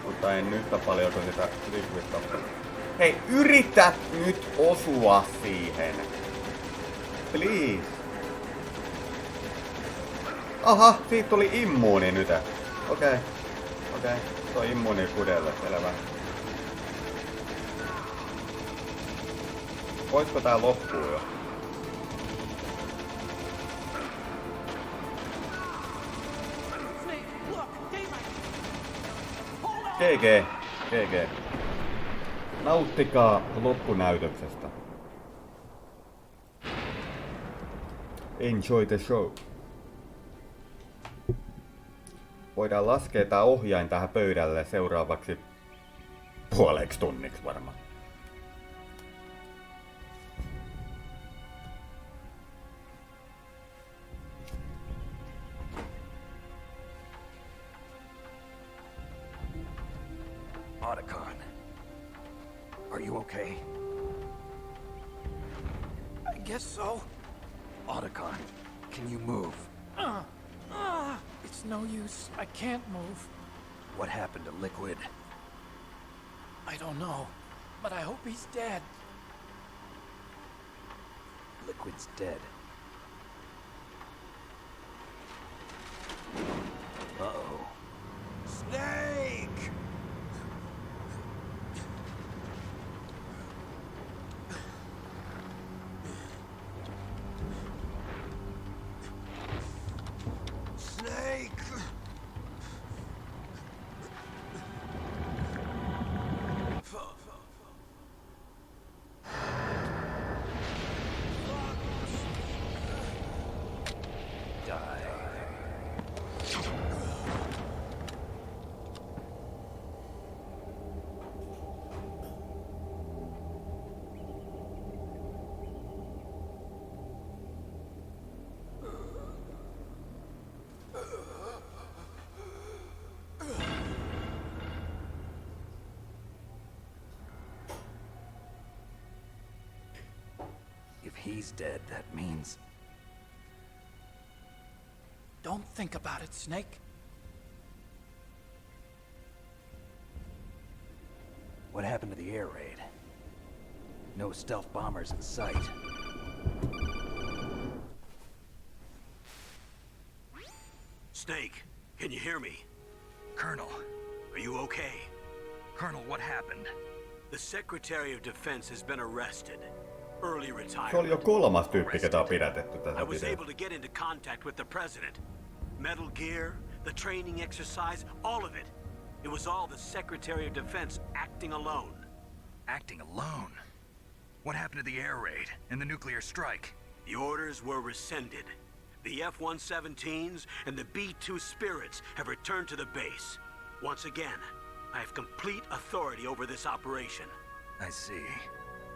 Mutta en yhtä paljon kuin sitä liquid. Hei, yritä nyt osua siihen. Please. Aha, siitä tuli immuuni nyt. Okei. Toi immuuni kudelle, selvä. Voisiko tää loppuu jo? GG. Nauttikaa loppunäytöksestä. Enjoy the show. Voidaan laskea tää ohjain tähän pöydälle seuraavaksi puoleksi tunniksi varmaan. Otacon, are you okay? I guess so. Otacon, can you move? It's no use. I can't move. What happened to Liquid? I don't know, but I hope he's dead. Liquid's dead. Uh-oh. Snake! If he's dead, that means... Don't think about it, Snake. What happened to the air raid? No stealth bombers in sight. Snake, can you hear me? Colonel. Are you okay? Colonel, what happened? The Secretary of Defense has been arrested. Early Se oli retirement. jo 3. tyyppi, ketä on pidätetty I tässä was videossa. able to get into contact with the president. Metal Gear, the training exercise, all of it. It was all the Secretary of Defense acting alone. Acting alone? What happened to the air raid and the nuclear strike? The orders were rescinded. The F-117s and the B-2 Spirits have returned to the base. Once again, I have complete authority over this operation. I see.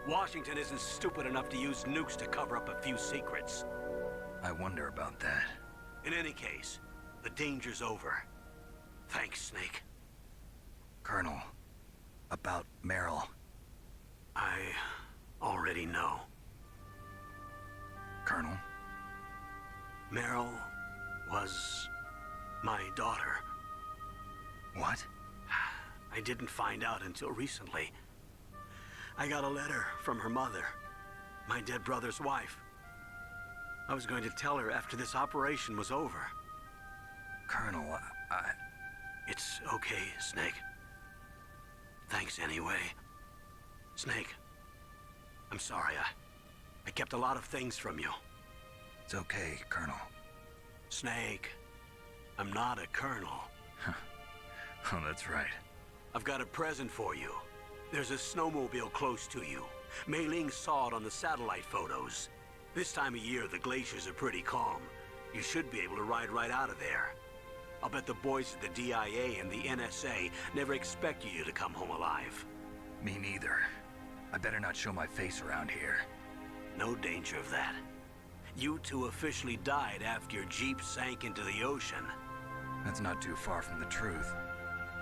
Washington isn't stupid enough to use nukes to cover up a few secrets. I wonder about that. In any case, the danger's over. Thanks, Snake. Colonel, about Meryl. I already know. Colonel? Meryl was my daughter. What? I didn't find out until recently. I got a letter from her mother, my dead brother's wife. I was going to tell her after this operation was over. Colonel, It's okay, Snake. Thanks anyway. Snake, I'm sorry. I kept a lot of things from you. It's okay, Colonel. Snake, I'm not a colonel. Oh, that's right. I've got a present for you. There's a snowmobile close to you. Mei Ling saw it on the satellite photos. This time of year, the glaciers are pretty calm. You should be able to ride right out of there. I'll bet the boys at the DIA and the NSA never expect you to come home alive. Me neither. I better not show my face around here. No danger of that. You two officially died after your Jeep sank into the ocean. That's not too far from the truth.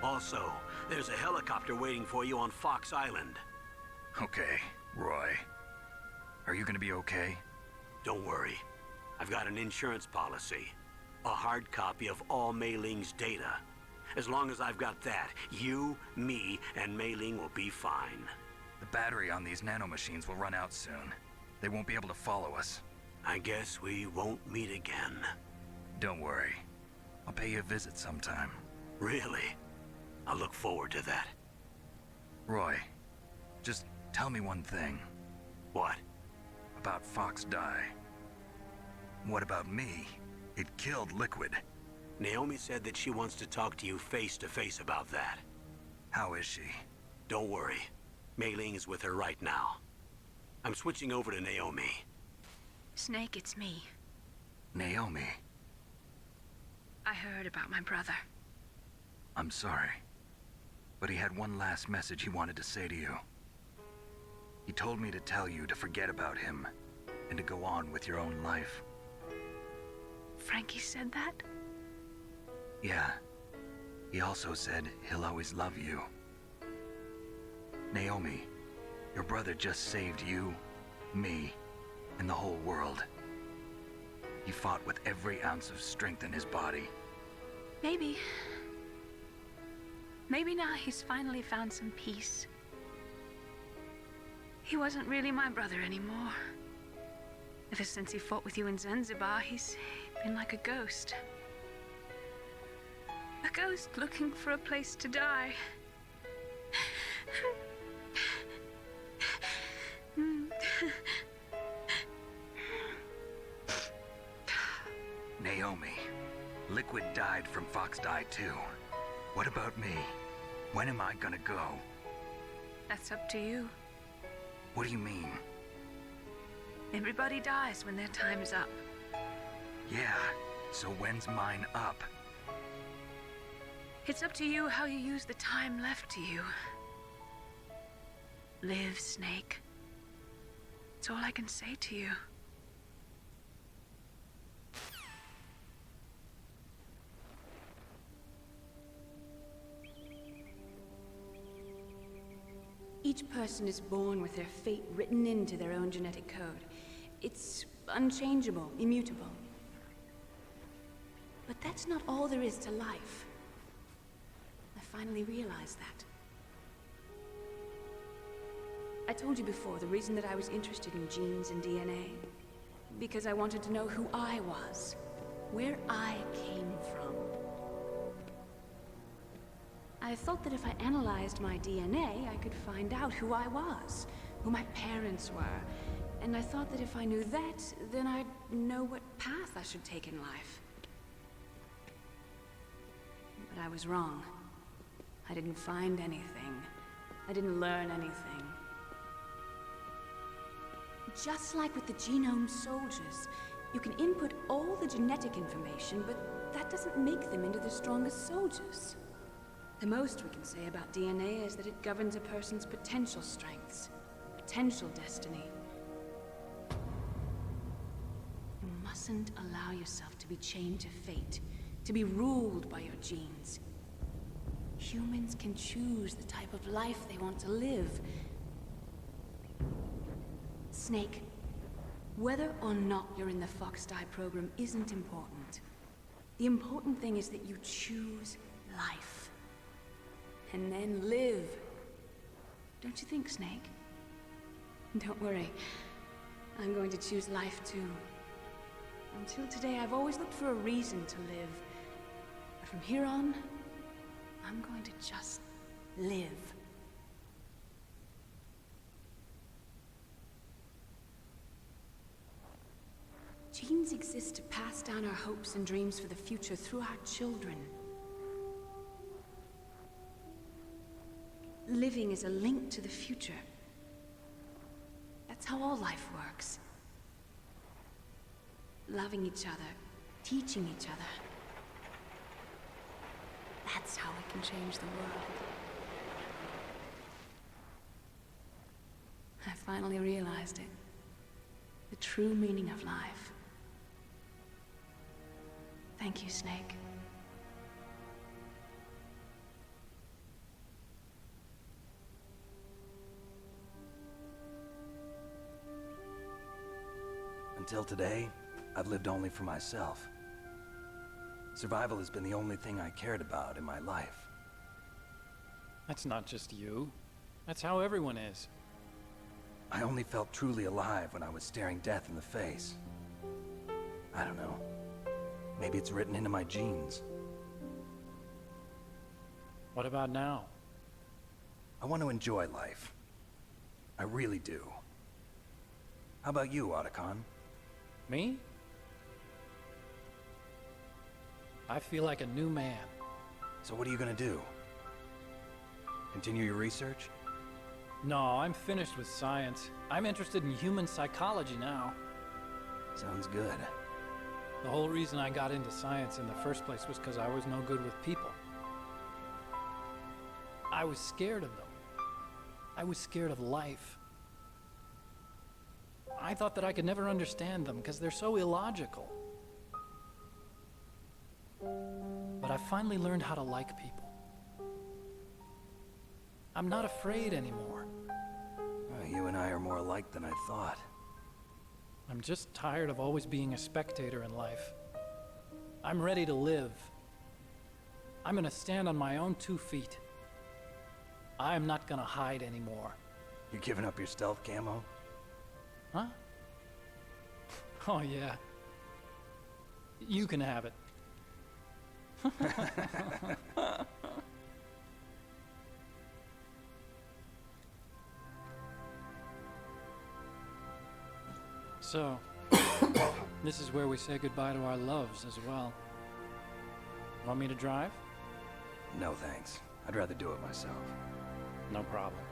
Also, there's a helicopter waiting for you on Fox Island. Okay, Roy. Are you gonna be okay? Don't worry. I've got an insurance policy. A hard copy of all Mei Ling's data. As long as I've got that, you, me, and Mei Ling will be fine. The battery on these nanomachines will run out soon. They won't be able to follow us. I guess we won't meet again. Don't worry. I'll pay you a visit sometime. Really? I look forward to that. Roy, just tell me one thing. What? About Fox Die. What about me? It killed Liquid. Naomi said that she wants to talk to you face to face about that. How is she? Don't worry. Mei Ling is with her right now. I'm switching over to Naomi. Snake, it's me. Naomi. I heard about my brother. I'm sorry. But he had one last message he wanted to say to you. He told me to tell you to forget about him and to go on with your own life. Frankie said that? Yeah. He also said he'll always love you. Naomi, your brother just saved you, me, and the whole world. He fought with every ounce of strength in his body. Maybe. Maybe now he's finally found some peace. He wasn't really my brother anymore. Ever since he fought with you in Zanzibar, he's been like a ghost. A ghost looking for a place to die. Naomi, Liquid died from Fox Die too. What about me? When am I gonna go? That's up to you. What do you mean? Everybody dies when their time is up. Yeah, so when's mine up? It's up to you how you use the time left to you. Live, Snake. That's all I can say to you. Each person is born with their fate written into their own genetic code. It's unchangeable, immutable. But that's not all there is to life. I finally realized that. I told you before the reason that I was interested in genes and DNA. Because I wanted to know who I was, where I came from. I thought that if I analyzed my DNA, I could find out who I was, who my parents were. And I thought that if I knew that, then I'd know what path I should take in life. But I was wrong. I didn't find anything. I didn't learn anything. Just like with the genome soldiers, you can input all the genetic information, but that doesn't make them into the strongest soldiers. The most we can say about DNA is that it governs a person's potential strengths, potential destiny. You mustn't allow yourself to be chained to fate, to be ruled by your genes. Humans can choose the type of life they want to live. Snake, whether or not you're in the Fox Die program isn't important. The important thing is that you choose life. and then live. Don't you think, Snake? Don't worry. I'm going to choose life too. Until today, I've always looked for a reason to live. But from here on, I'm going to just live. Genes exist to pass down our hopes and dreams for the future through our children. Living is a link to the future. That's how all life works. Loving each other, teaching each other. That's how we can change the world. I finally realized it. The true meaning of life. Thank you, Snake. Until today, I've lived only for myself. Survival has been the only thing I cared about in my life. That's not just you. That's how everyone is. I only felt truly alive when I was staring death in the face. I don't know. Maybe it's written into my genes. What about now? I want to enjoy life. I really do. How about you, Otacon? Me? I feel like a new man. So what are you gonna do? Continue your research? No, I'm finished with science. I'm interested in human psychology now. Sounds good. The whole reason I got into science in the first place was because I was no good with people. I was scared of them. I was scared of life. I thought that I could never understand them because they're so illogical. But I finally learned how to like people. I'm not afraid anymore. Well, you and I are more alike than I thought. I'm just tired of always being a spectator in life. I'm ready to live. I'm gonna stand on my own 2 feet. I'm not gonna hide anymore. You giving up your stealth camo? Huh? Oh yeah. You can have it. So, this is where we say goodbye to our loves as well. Want me to drive? No thanks. I'd rather do it myself. No problem.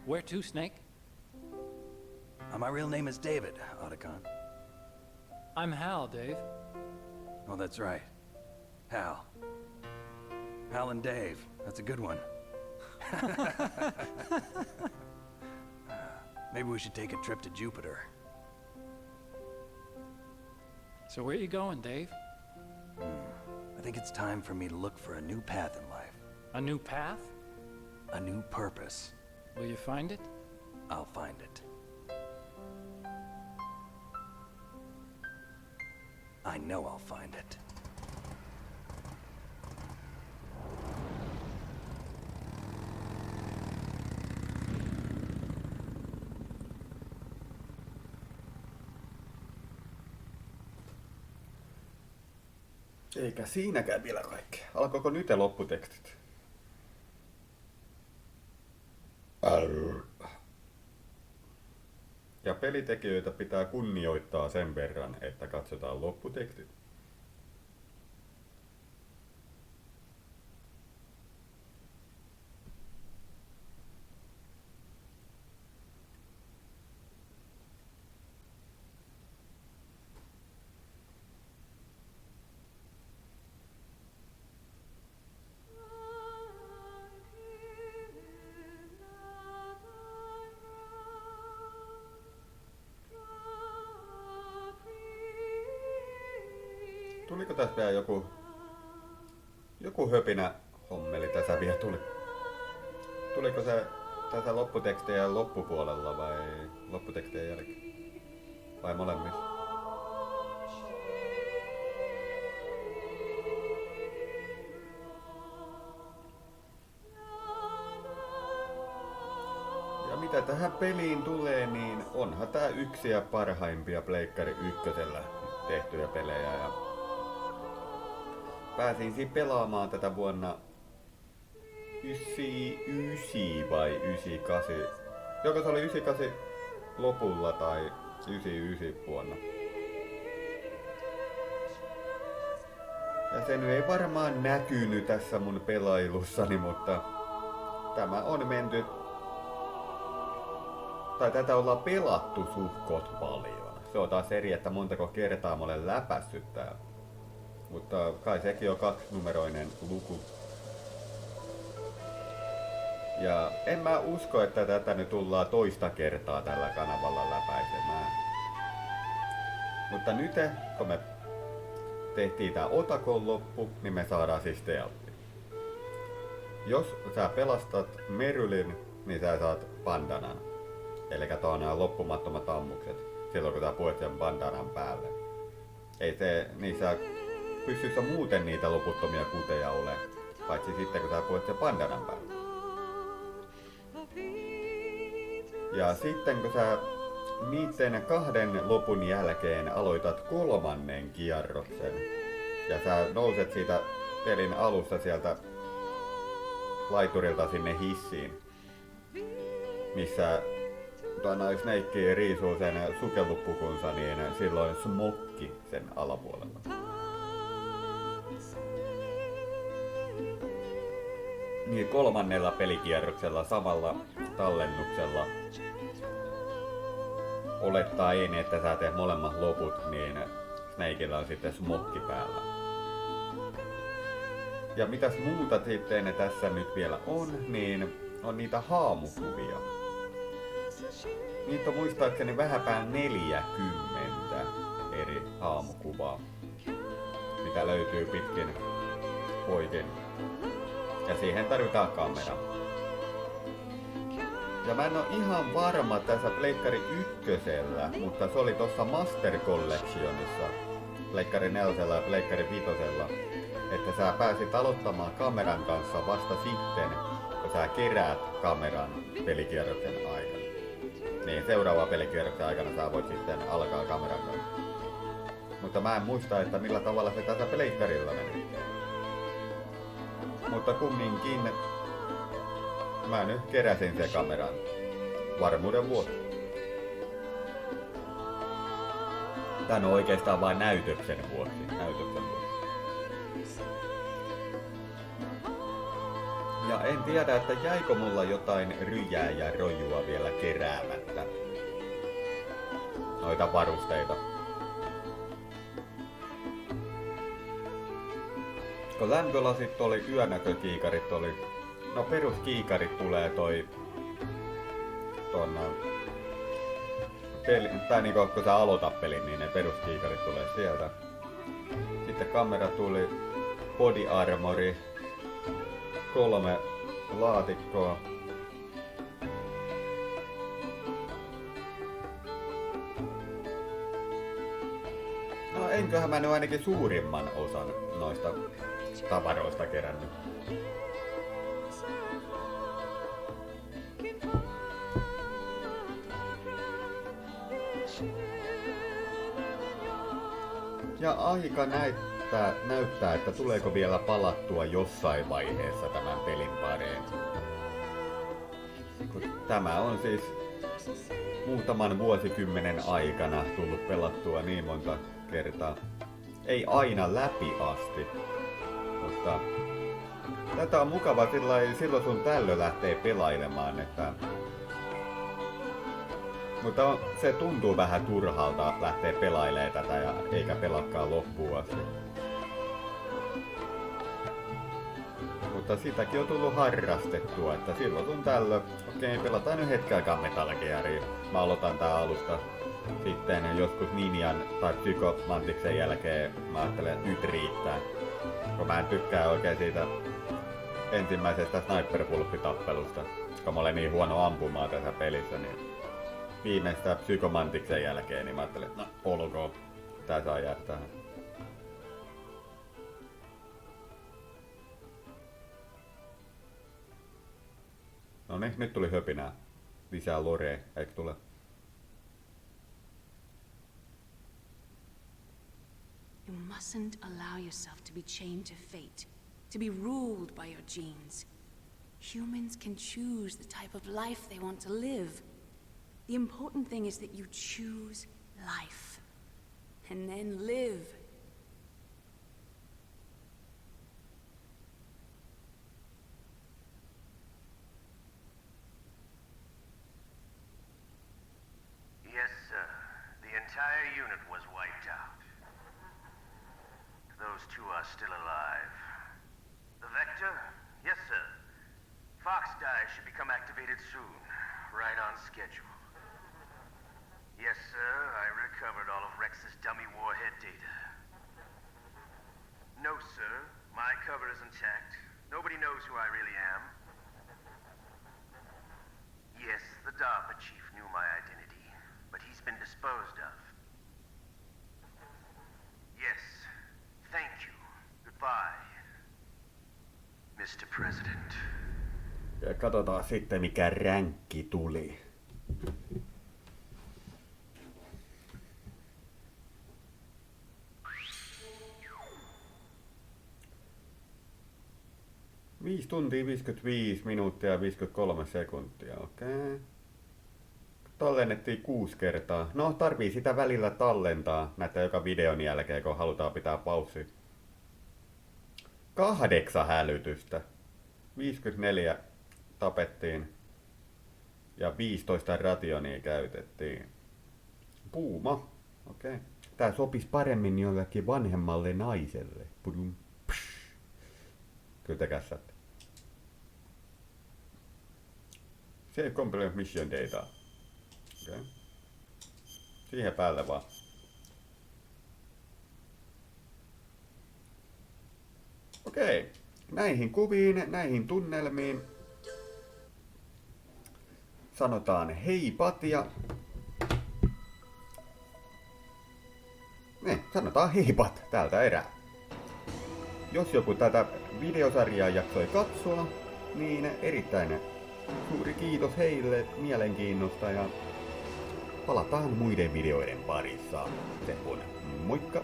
Where to, Snake? My real name is David, Otacon. I'm Hal, Dave. Oh, that's right. Hal. Hal and Dave. That's a good one. Maybe we should take a trip to Jupiter. So where you going, Dave? I think it's time for me to look for a new path in life. A new path? A new purpose. Will you find it? I'll find it. I know I'll find it. Eikä siinäkään vielä kaikkea. Alkoiko nyt lopputekstit? Ja pelitekijöitä pitää kunnioittaa sen verran, että katsotaan lopputekstit. Tuliko tässä vielä joku höpinä hommeli tässä vielä tuli? Tuliko se tässä lopputekstien loppupuolella vai lopputekstien jälkeen? Vai molemmissa? mitä tähän peliin tulee, niin onhan tää yksi ja parhaimpia Pleikkari 1:llä tehtyjä pelejä. Ja pääsin siinä pelaamaan tätä vuonna 99 vai 98. Joko se oli 98 lopulla tai 99 vuonna. Ja se nyt ei varmaan näkynyt tässä mun pelailussani, mutta tämä on menty, tai tätä ollaan pelattu suhkot paljon. Se on taas eri, että montako kertaa mä olen läpässyt tää. Mutta kai sekin on 2-numeroinen luku. Ja en mä usko, että tätä nyt tullaan toista kertaa tällä kanavalla läpäisemään. Mutta nyt, kun me tehtiin tää Otakon loppu, niin me saadaan siis stealthi. Jos sä pelastat Merylin, niin sä saat bandanan. Elikkä tää on nämä loppumattomat ammukset, silloin kun sä puet sen bandanan päälle. Ei se niissä pyssyssä muuten niitä loputtomia kuteja ole, paitsi sitten kun sä puet sen bandanan päälle. Ja sitten kun sä niiden 2 lopun jälkeen aloitat 3. kierroksen ja sä nouset siitä pelin alusta sieltä laiturilta sinne hissiin, missä Snake riisuu sen sukellupukunsa, niin silloin smokki sen alapuolella. Niin 3. pelikierroksella samalla tallennuksella olettaen, että sä teet molemmat loput, niin Snakella on sitten smokki päällä. Ja mitäs muuta sitten tässä nyt vielä on, niin on niitä haamukuvia. Niitä on muistaakseni vähäpään 40 eri haamukuvaa, mitä löytyy pitkin poikin. Ja siihen tarvitaan kamera. Ja mä en oo ihan varma tässä Pleikkari 1:llä, mutta se oli tossa Master Collectionissa, Pleikkari 4:llä ja Pleikkari 5:llä, että sä pääsit aloittamaan kameran kanssa vasta sitten, kun sä keräät kameran pelikierroksen aikana. Niin seuraava pelikierroksen aikana sä voit sitten alkaa kameran kanssa. Mutta mä en muista, että millä tavalla se tässä pleikkarilla meni. Mutta kumminkin mä nyt keräsin sen kameran varmuuden vuoksi. Tän on oikeastaan vain näytöksen vuoksi. Ja en tiedä, että jäikö mulla jotain ryjää ja rojua vielä keräämättä. Noita varusteita. Kun lämpölasit oli, yönäkökiikarit oli. No peruskiikarit tulee tai niinku kun sä aloitat pelin, niin ne peruskiikarit tulee sieltä. Sitten kamera tuli, body armori, 3 laatikkoa. No enköhän mä nyt ainakin suurimman osan noista tavaroista kerännyt. Ja aika näyttää, että tuleeko vielä palattua jossain vaiheessa tämän pelin pariin. Tämä on siis muutaman vuosikymmenen aikana tullut pelattua niin monta kertaa. Ei aina läpi asti, mutta tätä on mukava silloin sun tällöin lähtee pelailemaan, että mutta se tuntuu vähän turhalta lähteä pelailemaan tätä ja eikä pelakkaan loppuun asti. Mutta sitäkin on tullut harrastettua, että silloin sun tällöin, okei, pelataan nyt hetken aikaa Metal Gearia. Mä aloitan tää alusta. Sitten joskus Ninjan tai Psykomantiksen jälkeen mä ajattelen, että nyt riittää. Kun mä en tykkää oikein siitä ensimmäisestä sniperpulppitappelusta, kun mä olen niin huono ampumaan tässä pelissä, niin viimeistä Psykomantiksen jälkeen, niin mä ajattelin, että no, olkoon. Tää saa jäädä tähän. Noniin, nyt tuli höpinää. lisää lorea, eikö tule? You mustn't allow yourself to be chained to fate, to be ruled by your genes. Humans can choose the type of life they want to live. The important thing is that you choose life. And then live. Yes, sir. The entire unit was wiped out. Those two are still alive. The Vector? Yes, sir. Fox Dive should become activated soon. Right on schedule. Yes, sir. I recovered all of Rex's dummy warhead data. No, sir. My cover is intact. Nobody knows who I really am. Yes, the DARPA chief knew my identity, but he's been disposed of. Yes. Thank you. Goodbye, Mr. President. Ja katsotaan sitten mikä ränkki tuli. Viisi tuntia 55 minuuttia ja 53 sekuntia, okei. Tallennettiin 6 kertaa. No, tarvii sitä välillä tallentaa näitä joka videon jälkeen, kun halutaan pitää paussi. 8 hälytystä. 54 tapettiin. Ja 15 rationia käytettiin. Puuma. Okei. Tää sopisi paremmin jollekin vanhemmalle naiselle. Pudum. Psh. Kyllä te kässätte. Save complete mission data. Okei. Siihen päälle vaan. Okei. Näihin kuviin, näihin tunnelmiin sanotaan heipat ja... sanotaan heipat tältä erää. Jos joku tätä videosarjaa jaksoi katsoa, niin erittäin suuri kiitos heille mielenkiinnosta ja palataan muiden videoiden parissa. Moikka!